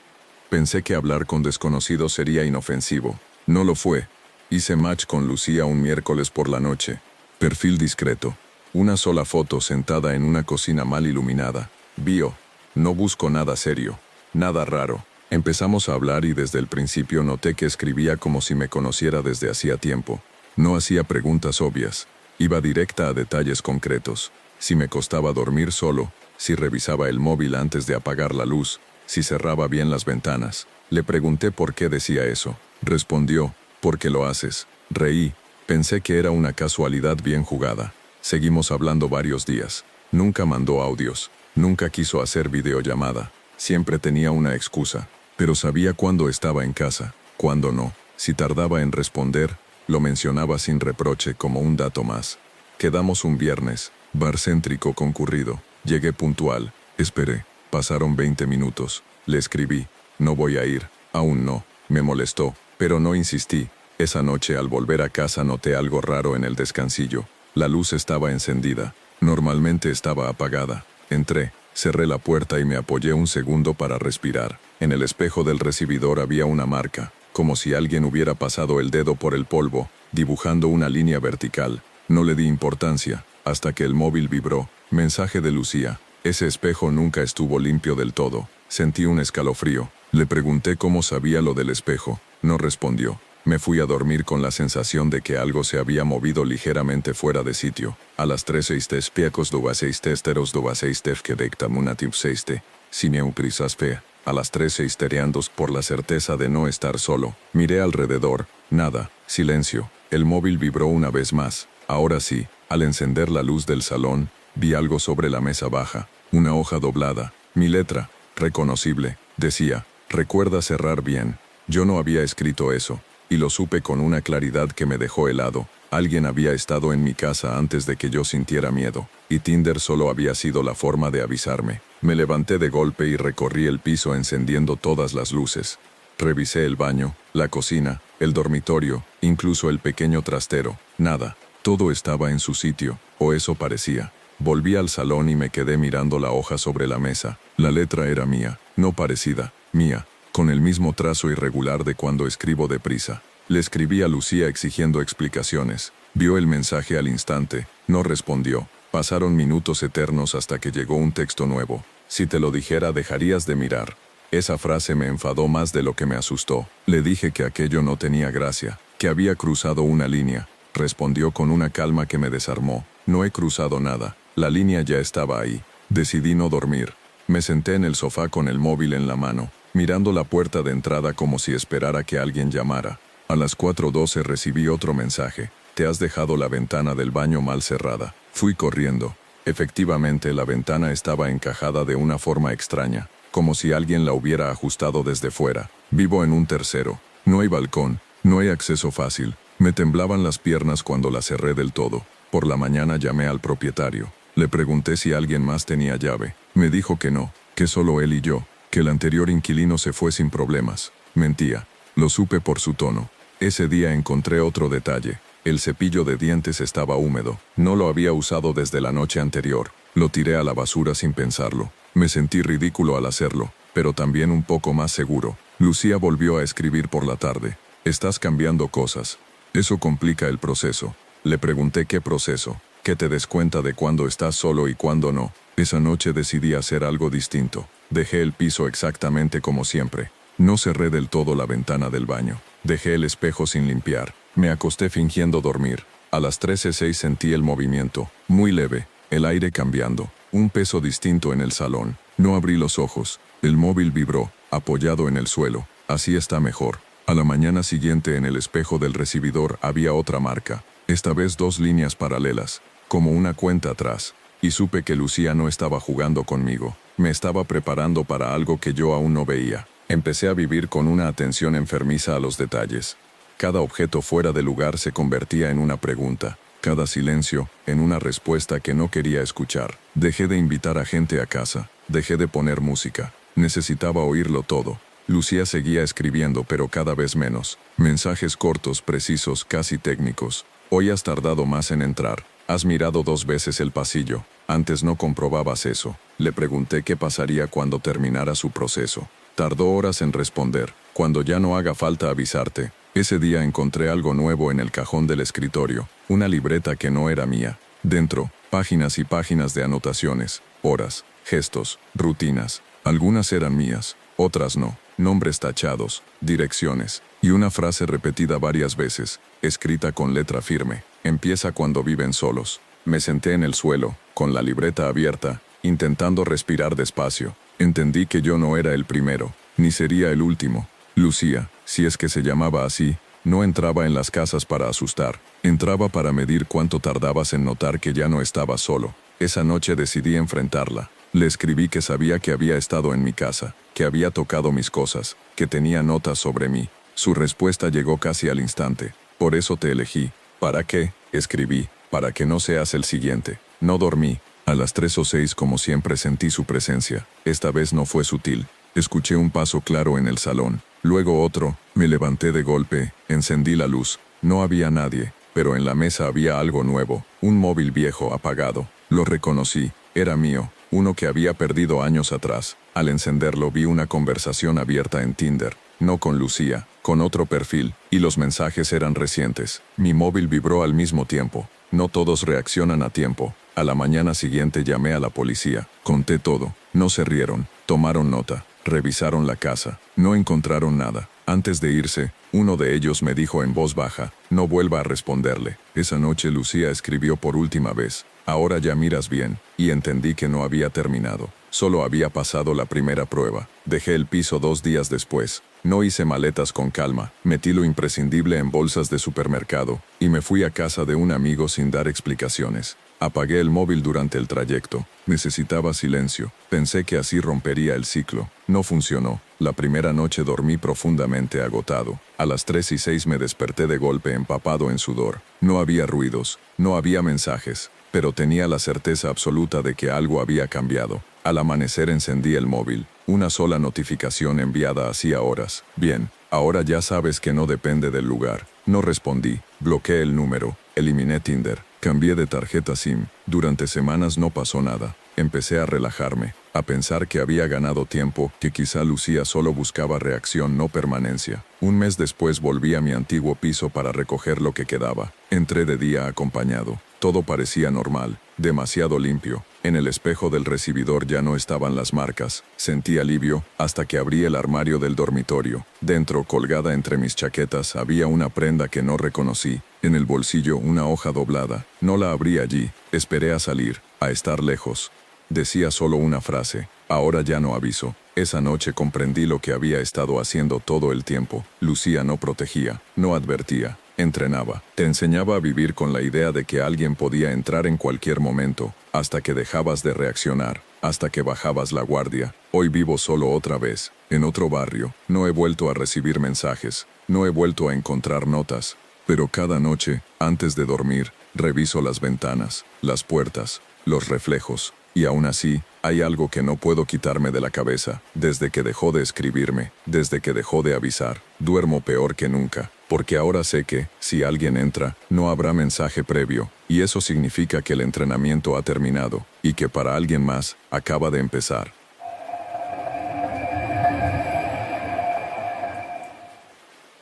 [SPEAKER 1] Pensé que hablar con desconocidos sería inofensivo. No lo fue. Hice match con Lucía un miércoles por la noche. Perfil discreto. Una sola foto sentada en una cocina mal iluminada. Bio. No busco nada serio. Nada raro. Empezamos a hablar y desde el principio noté que escribía como si me conociera desde hacía tiempo. No hacía preguntas obvias. Iba directa a detalles concretos. Si me costaba dormir solo, si revisaba el móvil antes de apagar la luz, si cerraba bien las ventanas. Le pregunté por qué decía eso. Respondió, «¿Por qué lo haces?» Reí. Pensé que era una casualidad bien jugada. Seguimos hablando varios días. Nunca mandó audios. Nunca quiso hacer videollamada. Siempre tenía una excusa. Pero sabía cuándo estaba en casa, cuándo no. Si tardaba en responder, lo mencionaba sin reproche como un dato más. Quedamos un viernes, bar céntrico concurrido. Llegué puntual. Esperé. Pasaron 20 minutos. Le escribí. No voy a ir. Aún no. Me molestó, pero no insistí. Esa noche al volver a casa noté algo raro en el descansillo. La luz estaba encendida. Normalmente estaba apagada. Entré, cerré la puerta y me apoyé un segundo para respirar. En el espejo del recibidor había una marca, como si alguien hubiera pasado el dedo por el polvo, dibujando una línea vertical. No le di importancia, hasta que el móvil vibró. Mensaje de Lucía. Ese espejo nunca estuvo limpio del todo. Sentí un escalofrío. Le pregunté cómo sabía lo del espejo. No respondió. Me fui a dormir con la sensación de que algo se había movido ligeramente fuera de sitio. A las 3:06 piecos do 6 que dictam una tip 6 si me uprisas fe. A las 3:6 por la certeza de no estar solo. Miré alrededor. Nada. Silencio. El móvil vibró una vez más. Ahora sí, al encender la luz del salón, vi algo sobre la mesa baja. Una hoja doblada. Mi letra. Reconocible. Decía, recuerda cerrar bien. Yo no había escrito eso. Y lo supe con una claridad que me dejó helado. Alguien había estado en mi casa antes de que yo sintiera miedo, y Tinder solo había sido la forma de avisarme. Me levanté de golpe y recorrí el piso encendiendo todas las luces. Revisé el baño, la cocina, el dormitorio, incluso el pequeño trastero. Nada. Todo estaba en su sitio, o eso parecía. Volví al salón y me quedé mirando la hoja sobre la mesa. La letra era mía, no parecida, mía, con el mismo trazo irregular de cuando escribo deprisa. Le escribí a Lucía exigiendo explicaciones. Vio el mensaje al instante, no respondió. Pasaron minutos eternos hasta que llegó un texto nuevo. Si te lo dijera, dejarías de mirar. Esa frase me enfadó más de lo que me asustó. Le dije que aquello no tenía gracia, que había cruzado una línea. Respondió con una calma que me desarmó. No he cruzado nada. La línea ya estaba ahí. Decidí no dormir. Me senté en el sofá con el móvil en la mano, mirando la puerta de entrada como si esperara que alguien llamara. A las 4:12 recibí otro mensaje. Te has dejado la ventana del baño mal cerrada. Fui corriendo. Efectivamente, la ventana estaba encajada de una forma extraña, como si alguien la hubiera ajustado desde fuera. Vivo en un tercero. No hay balcón, no hay acceso fácil. Me temblaban las piernas cuando la cerré del todo. Por la mañana llamé al propietario. Le pregunté si alguien más tenía llave. Me dijo que no, que solo él y yo, que el anterior inquilino se fue sin problemas. Mentía. Lo supe por su tono. Ese día encontré otro detalle. El cepillo de dientes estaba húmedo. No lo había usado desde la noche anterior. Lo tiré a la basura sin pensarlo. Me sentí ridículo al hacerlo, pero también un poco más seguro. Lucía volvió a escribir por la tarde. Estás cambiando cosas. Eso complica el proceso. Le pregunté qué proceso, que te des cuenta de cuándo estás solo y cuándo no. Esa noche decidí hacer algo distinto. Dejé el piso exactamente como siempre. No cerré del todo la ventana del baño. Dejé el espejo sin limpiar. Me acosté fingiendo dormir. A las 13:06 sentí el movimiento, muy leve, el aire cambiando, un peso distinto en el salón. No abrí los ojos. El móvil vibró, apoyado en el suelo. Así está mejor. A la mañana siguiente en el espejo del recibidor había otra marca. Esta vez 2 líneas paralelas, como una cuenta atrás. Y supe que Lucía no estaba jugando conmigo. Me estaba preparando para algo que yo aún no veía. Empecé a vivir con una atención enfermiza a los detalles. Cada objeto fuera de lugar se convertía en una pregunta. Cada silencio, en una respuesta que no quería escuchar. Dejé de invitar a gente a casa. Dejé de poner música. Necesitaba oírlo todo. Lucía seguía escribiendo, pero cada vez menos. Mensajes cortos, precisos, casi técnicos. Hoy has tardado más en entrar. Has mirado 2 veces el pasillo. Antes no comprobabas eso. Le pregunté qué pasaría cuando terminara su proceso. Tardó horas en responder. Cuando ya no haga falta avisarte. Ese día encontré algo nuevo en el cajón del escritorio. Una libreta que no era mía. Dentro, páginas y páginas de anotaciones. Horas, gestos, rutinas. Algunas eran mías, otras no. Nombres tachados, direcciones. Y una frase repetida varias veces, escrita con letra firme. Empieza cuando viven solos. Me senté en el suelo, con la libreta abierta, intentando respirar despacio. Entendí que yo no era el primero, ni sería el último. Lucía, si es que se llamaba así, no entraba en las casas para asustar. Entraba para medir cuánto tardabas en notar que ya no estaba solo. Esa noche decidí enfrentarla. Le escribí que sabía que había estado en mi casa, que había tocado mis cosas, que tenía notas sobre mí. Su respuesta llegó casi al instante. Por eso te elegí. ¿Para qué? Escribí. Para que no seas el siguiente. No dormí. A las 3:06 como siempre sentí su presencia. Esta vez no fue sutil. Escuché un paso claro en el salón. Luego otro. Me levanté de golpe. Encendí la luz. No había nadie. Pero en la mesa había algo nuevo. Un móvil viejo apagado. Lo reconocí. Era mío. Uno que había perdido años atrás. Al encenderlo vi una conversación abierta en Tinder. No con Lucía, con otro perfil, y los mensajes eran recientes. Mi móvil vibró al mismo tiempo. No todos reaccionan a tiempo. A la mañana siguiente llamé a la policía. Conté todo. No se rieron. Tomaron nota. Revisaron la casa. No encontraron nada. Antes de irse, uno de ellos me dijo en voz baja, no vuelva a responderle. Esa noche Lucía escribió por última vez. Ahora ya miras bien. Y entendí que no había terminado. Solo había pasado la primera prueba. Dejé el piso 2 días después. No hice maletas con calma. Metí lo imprescindible en bolsas de supermercado. Y me fui a casa de un amigo sin dar explicaciones. Apagué el móvil durante el trayecto. Necesitaba silencio. Pensé que así rompería el ciclo. No funcionó. La primera noche dormí profundamente agotado. A las 3:06 me desperté de golpe empapado en sudor. No había ruidos, no había mensajes, pero tenía la certeza absoluta de que algo había cambiado. Al amanecer encendí el móvil. Una sola notificación enviada hacía horas. Bien, ahora ya sabes que no depende del lugar. No respondí. Bloqueé el número. Eliminé Tinder. Cambié de tarjeta SIM. Durante semanas no pasó nada. Empecé a relajarme, a pensar que había ganado tiempo, que quizá Lucía solo buscaba reacción, no permanencia. Un mes después volví a mi antiguo piso para recoger lo que quedaba. Entré de día acompañado. Todo parecía normal, demasiado limpio. En el espejo del recibidor ya no estaban las marcas. Sentí alivio hasta que abrí el armario del dormitorio. Dentro, colgada entre mis chaquetas, había una prenda que no reconocí. En el bolsillo, una hoja doblada. No la abrí allí. Esperé a salir, a estar lejos. Decía solo una frase. Ahora ya no aviso. Esa noche comprendí lo que había estado haciendo todo el tiempo. Lucía no protegía, no advertía, entrenaba. Te enseñaba a vivir con la idea de que alguien podía entrar en cualquier momento, hasta que dejabas de reaccionar, hasta que bajabas la guardia. Hoy vivo solo otra vez, en otro barrio. No he vuelto a recibir mensajes, no he vuelto a encontrar notas. Pero cada noche, antes de dormir, reviso las ventanas, las puertas, los reflejos. Y aún así, hay algo que no puedo quitarme de la cabeza. Desde que dejó de escribirme, desde que dejó de avisar, duermo peor que nunca. Porque ahora sé que, si alguien entra, no habrá mensaje previo. Y eso significa que el entrenamiento ha terminado. Y que para alguien más, acaba de empezar.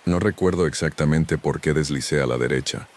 [SPEAKER 1] No recuerdo exactamente por qué deslicé a la derecha.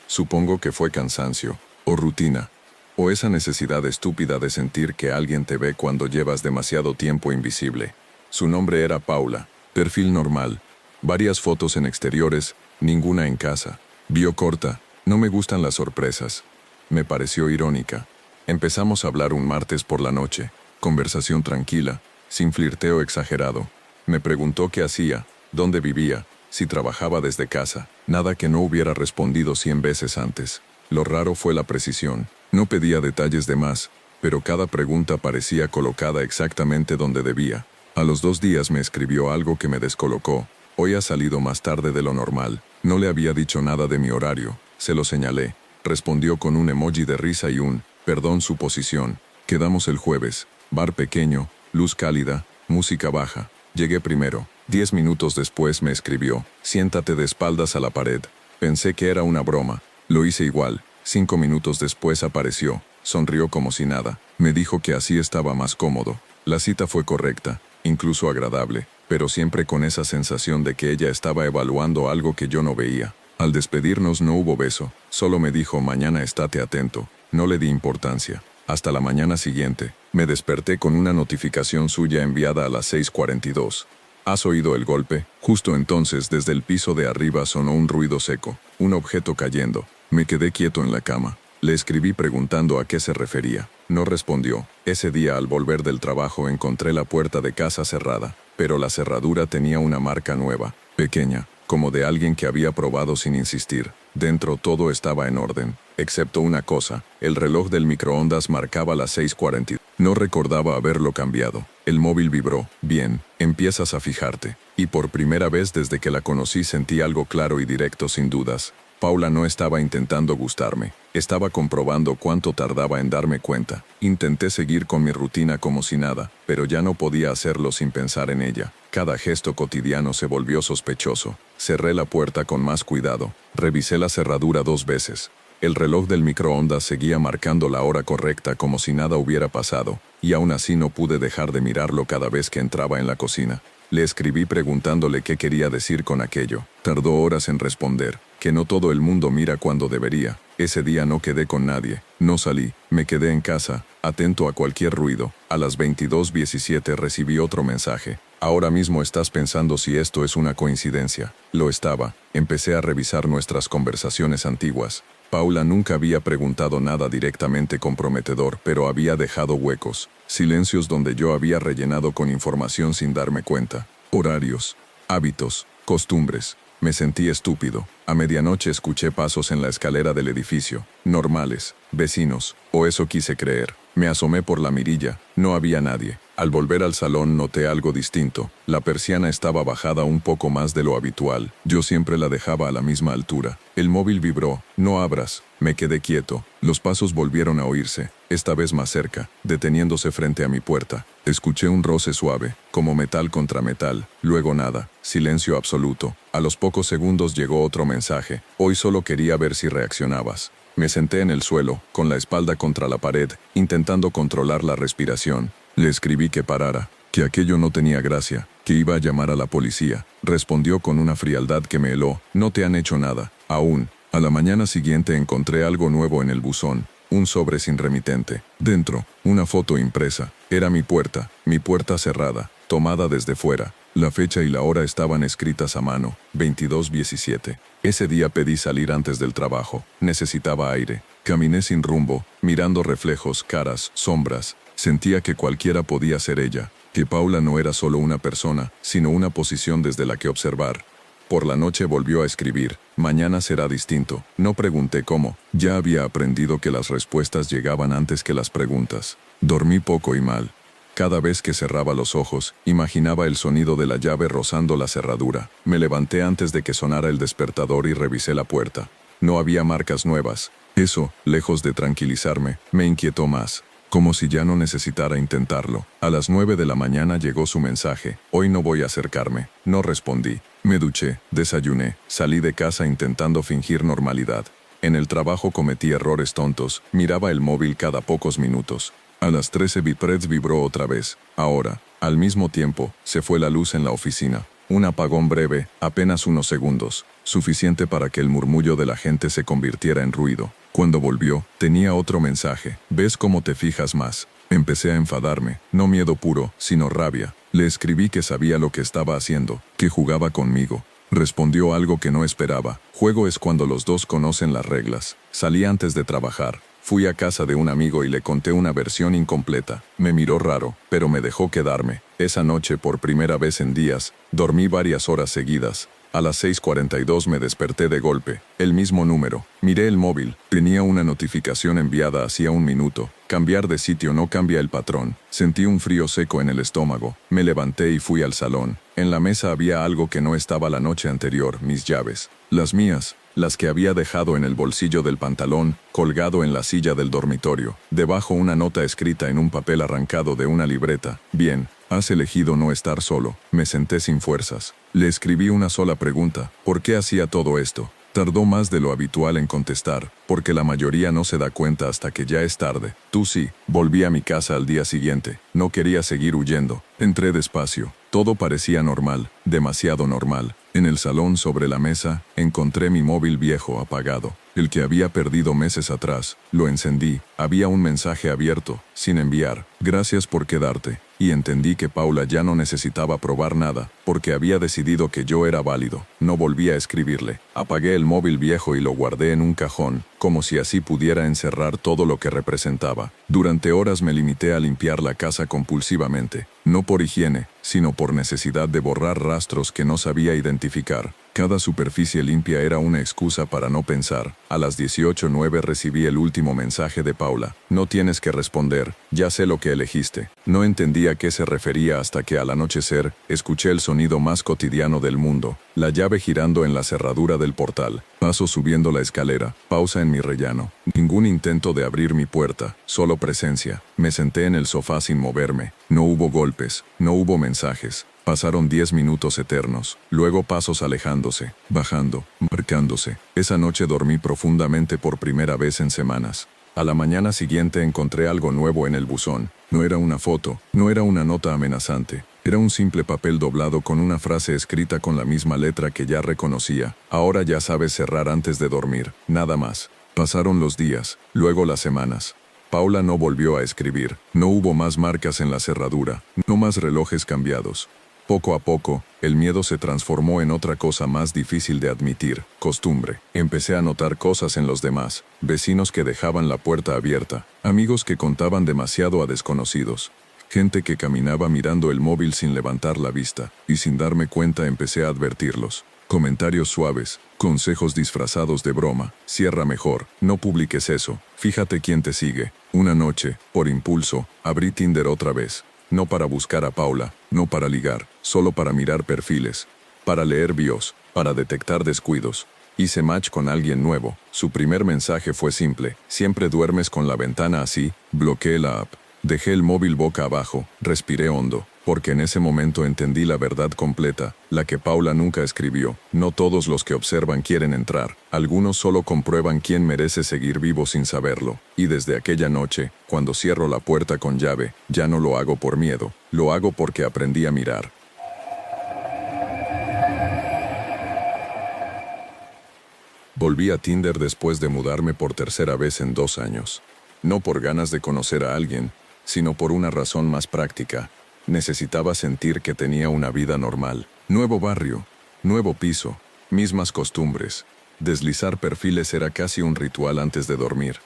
[SPEAKER 1] Supongo que fue cansancio, o rutina. O esa necesidad estúpida de sentir que alguien te ve cuando llevas demasiado tiempo invisible. Su nombre era Paula. Perfil normal. Varias fotos en exteriores, ninguna en casa. Bio corta. No me gustan las sorpresas. Me pareció irónica. Empezamos a hablar un martes por la noche. Conversación tranquila, sin flirteo exagerado. Me preguntó qué hacía, dónde vivía, si trabajaba desde casa. Nada que no hubiera respondido 100 veces antes. Lo raro fue la precisión. No pedía detalles de más, pero cada pregunta parecía colocada exactamente donde debía. A los 2 días me escribió algo que me descolocó. Hoy ha salido más tarde de lo normal. No le había dicho nada de mi horario. Se lo señalé. Respondió con un emoji de risa y un, perdón su posición. Quedamos el jueves. Bar pequeño, luz cálida, música baja. Llegué primero. 10 minutos después me escribió, siéntate de espaldas a la pared. Pensé que era una broma. Lo hice igual. 5 minutos después apareció, sonrió como si nada. Me dijo que así estaba más cómodo. La cita fue correcta, incluso agradable, pero siempre con esa sensación de que ella estaba evaluando algo que yo no veía. Al despedirnos no hubo beso, solo me dijo mañana estate atento. No le di importancia. Hasta la mañana siguiente, me desperté con una notificación suya enviada a las 6:42. ¿Has oído el golpe? Justo entonces desde el piso de arriba sonó un ruido seco, un objeto cayendo. Me quedé quieto en la cama. Le escribí preguntando a qué se refería. No respondió. Ese día al volver del trabajo encontré la puerta de casa cerrada, pero la cerradura tenía una marca nueva, pequeña, como de alguien que había probado sin insistir. Dentro todo estaba en orden, excepto una cosa, el reloj del microondas marcaba las 6:40. No recordaba haberlo cambiado. El móvil vibró. Bien, empiezas a fijarte. Y por primera vez desde que la conocí sentí algo claro y directo sin dudas. Paula no estaba intentando gustarme. Estaba comprobando cuánto tardaba en darme cuenta. Intenté seguir con mi rutina como si nada, pero ya no podía hacerlo sin pensar en ella. Cada gesto cotidiano se volvió sospechoso. Cerré la puerta con más cuidado. Revisé la cerradura 2 veces. El reloj del microondas seguía marcando la hora correcta como si nada hubiera pasado, y aún así no pude dejar de mirarlo cada vez que entraba en la cocina. Le escribí preguntándole qué quería decir con aquello. Tardó horas en responder, que no todo el mundo mira cuando debería. Ese día no quedé con nadie, no salí, me quedé en casa, atento a cualquier ruido. A las 22:17 recibí otro mensaje. Ahora mismo estás pensando si esto es una coincidencia. Lo estaba. Empecé a revisar nuestras conversaciones antiguas. Paula nunca había preguntado nada directamente comprometedor, pero había dejado huecos, silencios donde yo había rellenado con información sin darme cuenta. Horarios, hábitos, costumbres. Me sentí estúpido. A medianoche escuché pasos en la escalera del edificio. Normales, vecinos, o eso quise creer. Me asomé por la mirilla. No había nadie. Al volver al salón noté algo distinto. La persiana estaba bajada un poco más de lo habitual. Yo siempre la dejaba a la misma altura. El móvil vibró. No abras. Me quedé quieto. Los pasos volvieron a oírse, esta vez más cerca, deteniéndose frente a mi puerta. Escuché un roce suave, como metal contra metal. Luego nada. Silencio absoluto. A los pocos segundos llegó otro mensaje. Hoy solo quería ver si reaccionabas. Me senté en el suelo, con la espalda contra la pared, intentando controlar la respiración. Le escribí que parara, que aquello no tenía gracia, que iba a llamar a la policía. Respondió con una frialdad que me heló. No te han hecho nada, aún. A la mañana siguiente encontré algo nuevo en el buzón. Un sobre sin remitente. Dentro, una foto impresa. Era mi puerta cerrada, tomada desde fuera. La fecha y la hora estaban escritas a mano, 22:17. Ese día pedí salir antes del trabajo. Necesitaba aire. Caminé sin rumbo, mirando reflejos, caras, sombras. Sentía que cualquiera podía ser ella, que Paula no era solo una persona, sino una posición desde la que observar. Por la noche volvió a escribir. Mañana será distinto. No pregunté cómo. Ya había aprendido que las respuestas llegaban antes que las preguntas. Dormí poco y mal. Cada vez que cerraba los ojos, imaginaba el sonido de la llave rozando la cerradura. Me levanté antes de que sonara el despertador y revisé la puerta. No había marcas nuevas. Eso, lejos de tranquilizarme, me inquietó más. Como si ya no necesitara intentarlo. A las 9 de la mañana llegó su mensaje. Hoy no voy a acercarme. No respondí. Me duché, desayuné, salí de casa intentando fingir normalidad. En el trabajo cometí errores tontos, miraba el móvil cada pocos minutos. A las 13 Bitpreds vibró otra vez. Ahora, al mismo tiempo, se fue la luz en la oficina. Un apagón breve, apenas unos segundos, suficiente para que el murmullo de la gente se convirtiera en ruido. Cuando volvió, tenía otro mensaje. ¿Ves cómo te fijas más? Empecé a enfadarme, no miedo puro, sino rabia. Le escribí que sabía lo que estaba haciendo, que jugaba conmigo. Respondió algo que no esperaba. Juego es cuando los dos conocen las reglas. Salí antes de trabajar. Fui a casa de un amigo y le conté una versión incompleta. Me miró raro, pero me dejó quedarme. Esa noche, por primera vez en días, dormí varias horas seguidas. A las 6:42 me desperté de golpe. El mismo número. Miré el móvil. Tenía una notificación enviada hacía un minuto. Cambiar de sitio no cambia el patrón. Sentí un frío seco en el estómago. Me levanté y fui al salón. En la mesa había algo que no estaba la noche anterior, mis llaves. Las mías. Las que había dejado en el bolsillo del pantalón, colgado en la silla del dormitorio. Debajo una nota escrita en un papel arrancado de una libreta. Bien, has elegido no estar solo. Me senté sin fuerzas. Le escribí una sola pregunta. ¿Por qué hacía todo esto? Tardó más de lo habitual en contestar, porque la mayoría no se da cuenta hasta que ya es tarde. Tú sí. Volví a mi casa al día siguiente. No quería seguir huyendo. Entré despacio. Todo parecía normal, demasiado normal. En el salón sobre la mesa, encontré mi móvil viejo apagado, el que había perdido meses atrás. Lo encendí. Había un mensaje abierto, sin enviar. Gracias por quedarte. Y entendí que Paula ya no necesitaba probar nada, porque había decidido que yo era válido. No volví a escribirle. Apagué el móvil viejo y lo guardé en un cajón, como si así pudiera encerrar todo lo que representaba. Durante horas me limité a limpiar la casa compulsivamente, no por higiene, sino por necesidad de borrar rastros que no sabía identificar. Cada superficie limpia era una excusa para no pensar. A las 18:09 recibí el último mensaje de Paula. No tienes que responder, ya sé lo que elegiste. No entendí a qué se refería hasta que al anochecer escuché el sonido más cotidiano del mundo. La llave girando en la cerradura del portal. Paso subiendo la escalera. Pausa en mi rellano. Ningún intento de abrir mi puerta, solo presencia. Me senté en el sofá sin moverme. No hubo golpes, no hubo mensajes. Pasaron 10 minutos eternos, luego pasos alejándose, bajando, marcándose. Esa noche dormí profundamente por primera vez en semanas. A la mañana siguiente encontré algo nuevo en el buzón. No era una foto, no era una nota amenazante. Era un simple papel doblado con una frase escrita con la misma letra que ya reconocía. Ahora ya sabes cerrar antes de dormir, nada más. Pasaron los días, luego las semanas. Paula no volvió a escribir. No hubo más marcas en la cerradura, no más relojes cambiados. Poco a poco, el miedo se transformó en otra cosa más difícil de admitir, costumbre. Empecé a notar cosas en los demás, vecinos que dejaban la puerta abierta, amigos que contaban demasiado a desconocidos, gente que caminaba mirando el móvil sin levantar la vista, y sin darme cuenta empecé a advertirlos. Comentarios suaves, consejos disfrazados de broma. Cierra mejor, no publiques eso. Fíjate quién te sigue. Una noche, por impulso, abrí Tinder otra vez. No para buscar a Paula, no para ligar, solo para mirar perfiles, para leer bios, para detectar descuidos. Hice match con alguien nuevo. Su primer mensaje fue simple: siempre duermes con la ventana así. Bloqueé la app. Dejé el móvil boca abajo, respiré hondo, porque en ese momento entendí la verdad completa, la que Paula nunca escribió. No todos los que observan quieren entrar, algunos solo comprueban quién merece seguir vivo sin saberlo. Y desde aquella noche, cuando cierro la puerta con llave, ya no lo hago por miedo, lo hago porque aprendí a mirar. Volví a Tinder después de mudarme por tercera vez en 2 años. No por ganas de conocer a alguien, sino por una razón más práctica. Necesitaba sentir que tenía una vida normal. Nuevo barrio, nuevo piso, mismas costumbres. Deslizar perfiles era casi un ritual antes de dormir.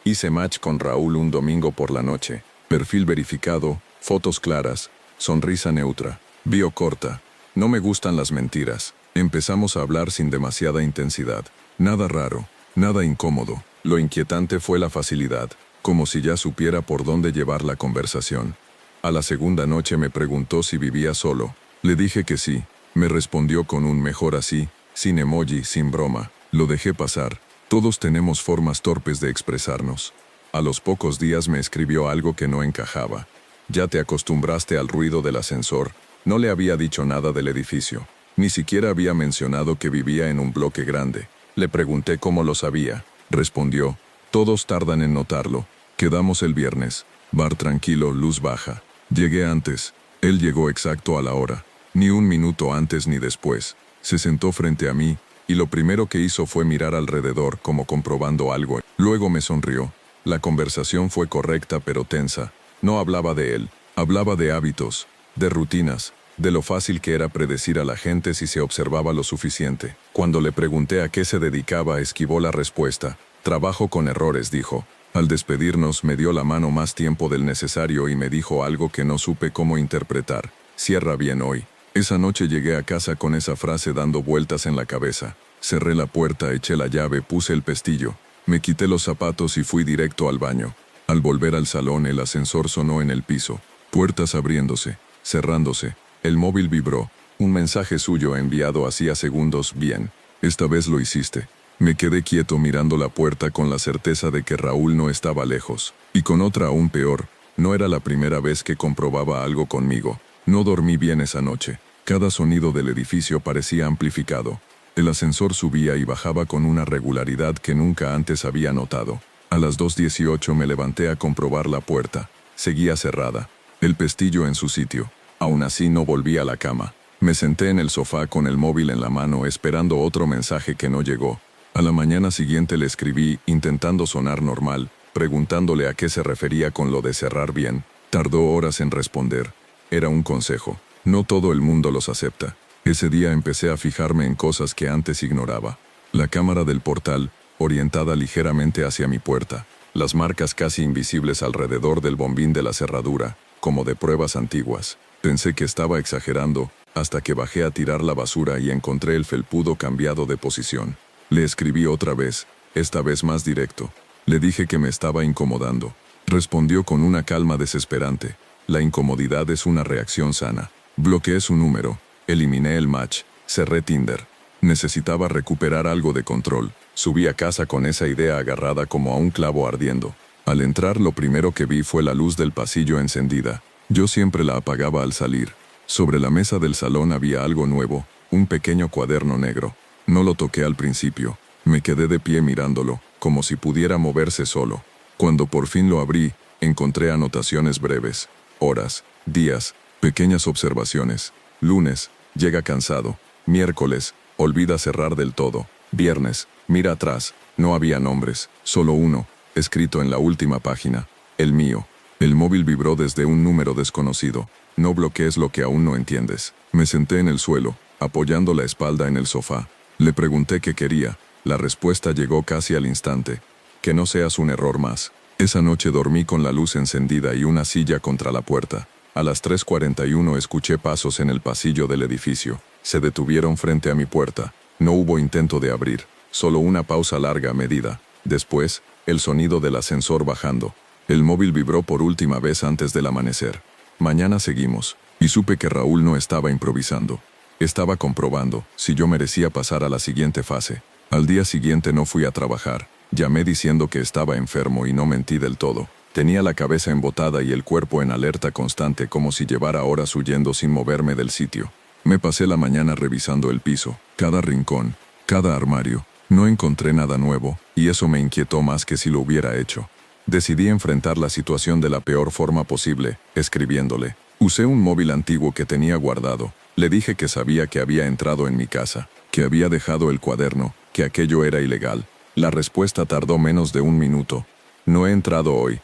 [SPEAKER 1] Hice match con Raúl un domingo por la noche. Perfil verificado, fotos claras, sonrisa neutra. Bio corta. No me gustan las mentiras. Empezamos a hablar sin demasiada intensidad. Nada raro, nada incómodo. Lo inquietante fue la facilidad, como si ya supiera por dónde llevar la conversación. A la segunda noche me preguntó si vivía solo. Le dije que sí. Me respondió con un mejor así, sin emoji, sin broma. Lo dejé pasar. Todos tenemos formas torpes de expresarnos. A los pocos días me escribió algo que no encajaba. ¿Ya te acostumbraste al ruido del ascensor? No le había dicho nada del edificio. Ni siquiera había mencionado que vivía en un bloque grande. Le pregunté cómo lo sabía. Respondió: todos tardan en notarlo. Quedamos el viernes. Bar tranquilo, luz baja. Llegué antes. Él llegó exacto a la hora. Ni un minuto antes ni después. Se sentó frente a mí, y lo primero que hizo fue mirar alrededor como comprobando algo. Luego me sonrió. La conversación fue correcta pero tensa. No hablaba de él. Hablaba de hábitos, de rutinas, de lo fácil que era predecir a la gente si se observaba lo suficiente. Cuando le pregunté a qué se dedicaba, esquivó la respuesta. Trabajo con errores, dijo. Al despedirnos me dio la mano más tiempo del necesario y me dijo algo que no supe cómo interpretar. Cierra bien hoy. Esa noche llegué a casa con esa frase dando vueltas en la cabeza. Cerré la puerta, eché la llave, puse el pestillo. Me quité los zapatos y fui directo al baño. Al volver al salón, el ascensor sonó en el piso. Puertas abriéndose, cerrándose. El móvil vibró. Un mensaje suyo enviado hacía segundos. Bien, esta vez lo hiciste. Me quedé quieto mirando la puerta con la certeza de que Raúl no estaba lejos. Y con otra aún peor, no era la primera vez que comprobaba algo conmigo. No dormí bien esa noche. Cada sonido del edificio parecía amplificado. El ascensor subía y bajaba con una regularidad que nunca antes había notado. A las 2:18 me levanté a comprobar la puerta. Seguía cerrada. El pestillo en su sitio. Aún así no volví a la cama. Me senté en el sofá con el móvil en la mano esperando otro mensaje que no llegó. A la mañana siguiente le escribí, intentando sonar normal, preguntándole a qué se refería con lo de cerrar bien. Tardó horas en responder. Era un consejo. No todo el mundo los acepta. Ese día empecé a fijarme en cosas que antes ignoraba. La cámara del portal, orientada ligeramente hacia mi puerta. Las marcas casi invisibles alrededor del bombín de la cerradura, como de pruebas antiguas. Pensé que estaba exagerando, hasta que bajé a tirar la basura y encontré el felpudo cambiado de posición. Le escribí otra vez, esta vez más directo. Le dije que me estaba incomodando. Respondió con una calma desesperante. La incomodidad es una reacción sana. Bloqueé su número, eliminé el match, cerré Tinder. Necesitaba recuperar algo de control. Subí a casa con esa idea agarrada como a un clavo ardiendo. Al entrar, lo primero que vi fue la luz del pasillo encendida. Yo siempre la apagaba al salir. Sobre la mesa del salón había algo nuevo, un pequeño cuaderno negro. No lo toqué al principio. Me quedé de pie mirándolo, como si pudiera moverse solo. Cuando por fin lo abrí, encontré anotaciones breves. Horas, días, pequeñas observaciones. Lunes, llega cansado. Miércoles, olvida cerrar del todo. Viernes, mira atrás. No había nombres, solo uno, escrito en la última página. El mío. El móvil vibró desde un número desconocido. No bloquees lo que aún no entiendes. Me senté en el suelo, apoyando la espalda en el sofá. Le pregunté qué quería. La respuesta llegó casi al instante. Que no seas un error más. Esa noche dormí con la luz encendida y una silla contra la puerta. A las 3:41 escuché pasos en el pasillo del edificio. Se detuvieron frente a mi puerta. No hubo intento de abrir, solo una pausa larga a medida. Después, el sonido del ascensor bajando. El móvil vibró por última vez antes del amanecer. Mañana seguimos, y supe que Raúl no estaba improvisando. Estaba comprobando si yo merecía pasar a la siguiente fase. Al día siguiente no fui a trabajar. Llamé diciendo que estaba enfermo y no mentí del todo. Tenía la cabeza embotada y el cuerpo en alerta constante como si llevara horas huyendo sin moverme del sitio. Me pasé la mañana revisando el piso, cada rincón, cada armario. No encontré nada nuevo, y eso me inquietó más que si lo hubiera hecho. Decidí enfrentar la situación de la peor forma posible, escribiéndole. Usé un móvil antiguo que tenía guardado. Le dije que sabía que había entrado en mi casa, que había dejado el cuaderno, que aquello era ilegal. La respuesta tardó menos de un minuto. No he entrado hoy.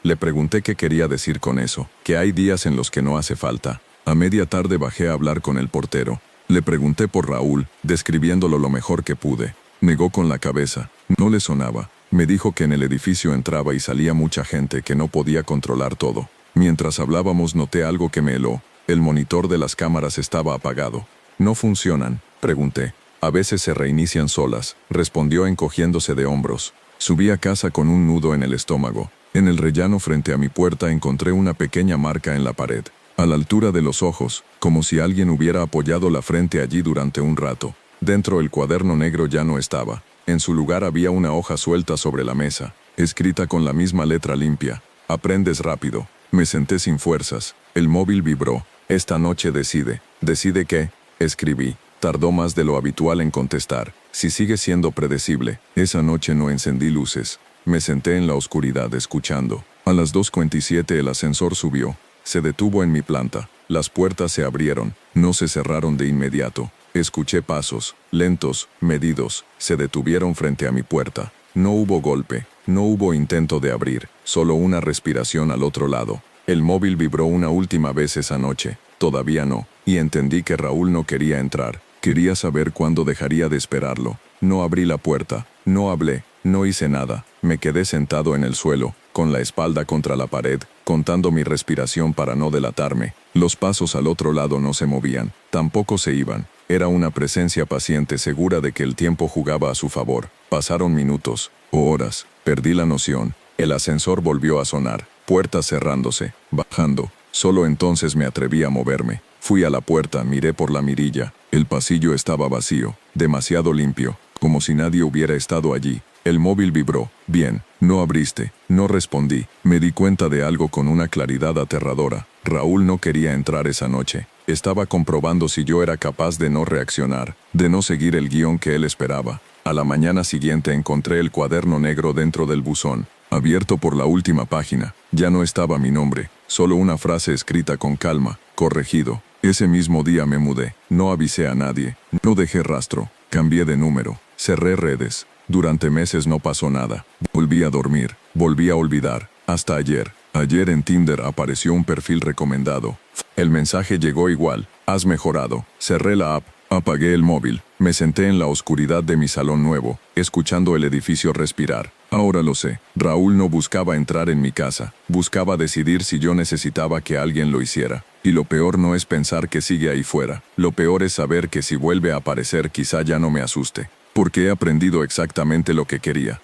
[SPEAKER 1] Le pregunté qué quería decir con eso, que hay días en los que no hace falta. A media tarde bajé a hablar con el portero. Le pregunté por Raúl, describiéndolo lo mejor que pude. Negó con la cabeza. No le sonaba. Me dijo que en el edificio entraba y salía mucha gente, que no podía controlar todo. Mientras hablábamos noté algo que me heló. El monitor de las cámaras estaba apagado. ¿No funcionan?, pregunté. A veces se reinician solas, respondió encogiéndose de hombros. Subí a casa con un nudo en el estómago. En el rellano frente a mi puerta encontré una pequeña marca en la pared, a la altura de los ojos, como si alguien hubiera apoyado la frente allí durante un rato. Dentro el cuaderno negro ya no estaba. En su lugar había una hoja suelta sobre la mesa, escrita con la misma letra limpia. Aprendes rápido. Me senté sin fuerzas. El móvil vibró. Esta noche decide. ¿Decide qué?, escribí. Tardó más de lo habitual en contestar. Si sigue siendo predecible. Esa noche no encendí luces. Me senté en la oscuridad escuchando. A las 2:47 el ascensor subió. Se detuvo en mi planta. Las puertas se abrieron. No se cerraron de inmediato. Escuché pasos, lentos, medidos. Se detuvieron frente a mi puerta. No hubo golpe. No hubo intento de abrir. Solo una respiración al otro lado. El móvil vibró una última vez esa noche. Todavía no. Y entendí que Raúl no quería entrar. Quería saber cuándo dejaría de esperarlo. No abrí la puerta. No hablé. No hice nada. Me quedé sentado en el suelo, con la espalda contra la pared, contando mi respiración para no delatarme. Los pasos al otro lado no se movían. Tampoco se iban. Era una presencia paciente, segura de que el tiempo jugaba a su favor. Pasaron minutos, o horas. Perdí la noción. El ascensor volvió a sonar. Puertas cerrándose, bajando. Solo entonces me atreví a moverme. Fui a la puerta, miré por la mirilla. El pasillo estaba vacío, demasiado limpio, como si nadie hubiera estado allí. El móvil vibró. Bien, no abriste. No respondí. Me di cuenta de algo con una claridad aterradora. Raúl no quería entrar esa noche. Estaba comprobando si yo era capaz de no reaccionar, de no seguir el guión que él esperaba. A la mañana siguiente encontré el cuaderno negro dentro del buzón, abierto por la última página. Ya no estaba mi nombre, solo una frase escrita con calma, corregido. Ese mismo día me mudé. No avisé a nadie. No dejé rastro. Cambié de número. Cerré redes. Durante meses no pasó nada. Volví a dormir. Volví a olvidar. Hasta ayer. Ayer en Tinder apareció un perfil recomendado. El mensaje llegó igual. Has mejorado. Cerré la app. Apagué el móvil. Me senté en la oscuridad de mi salón nuevo, escuchando el edificio respirar. Ahora lo sé. Raúl no buscaba entrar en mi casa. Buscaba decidir si yo necesitaba que alguien lo hiciera. Y lo peor no es pensar que sigue ahí fuera. Lo peor es saber que si vuelve a aparecer quizá ya no me asuste. Porque he aprendido exactamente lo que quería.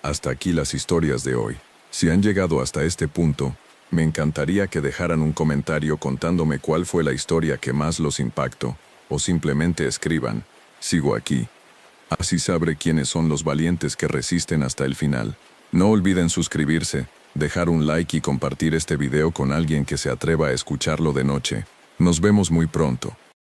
[SPEAKER 1] Hasta aquí las historias de hoy. Si han llegado hasta este punto, me encantaría que dejaran un comentario contándome cuál fue la historia que más los impactó, o simplemente escriban, sigo aquí. Así sabré quiénes son los valientes que resisten hasta el final. No olviden suscribirse, dejar un like y compartir este video con alguien que se atreva a escucharlo de noche. Nos vemos muy pronto.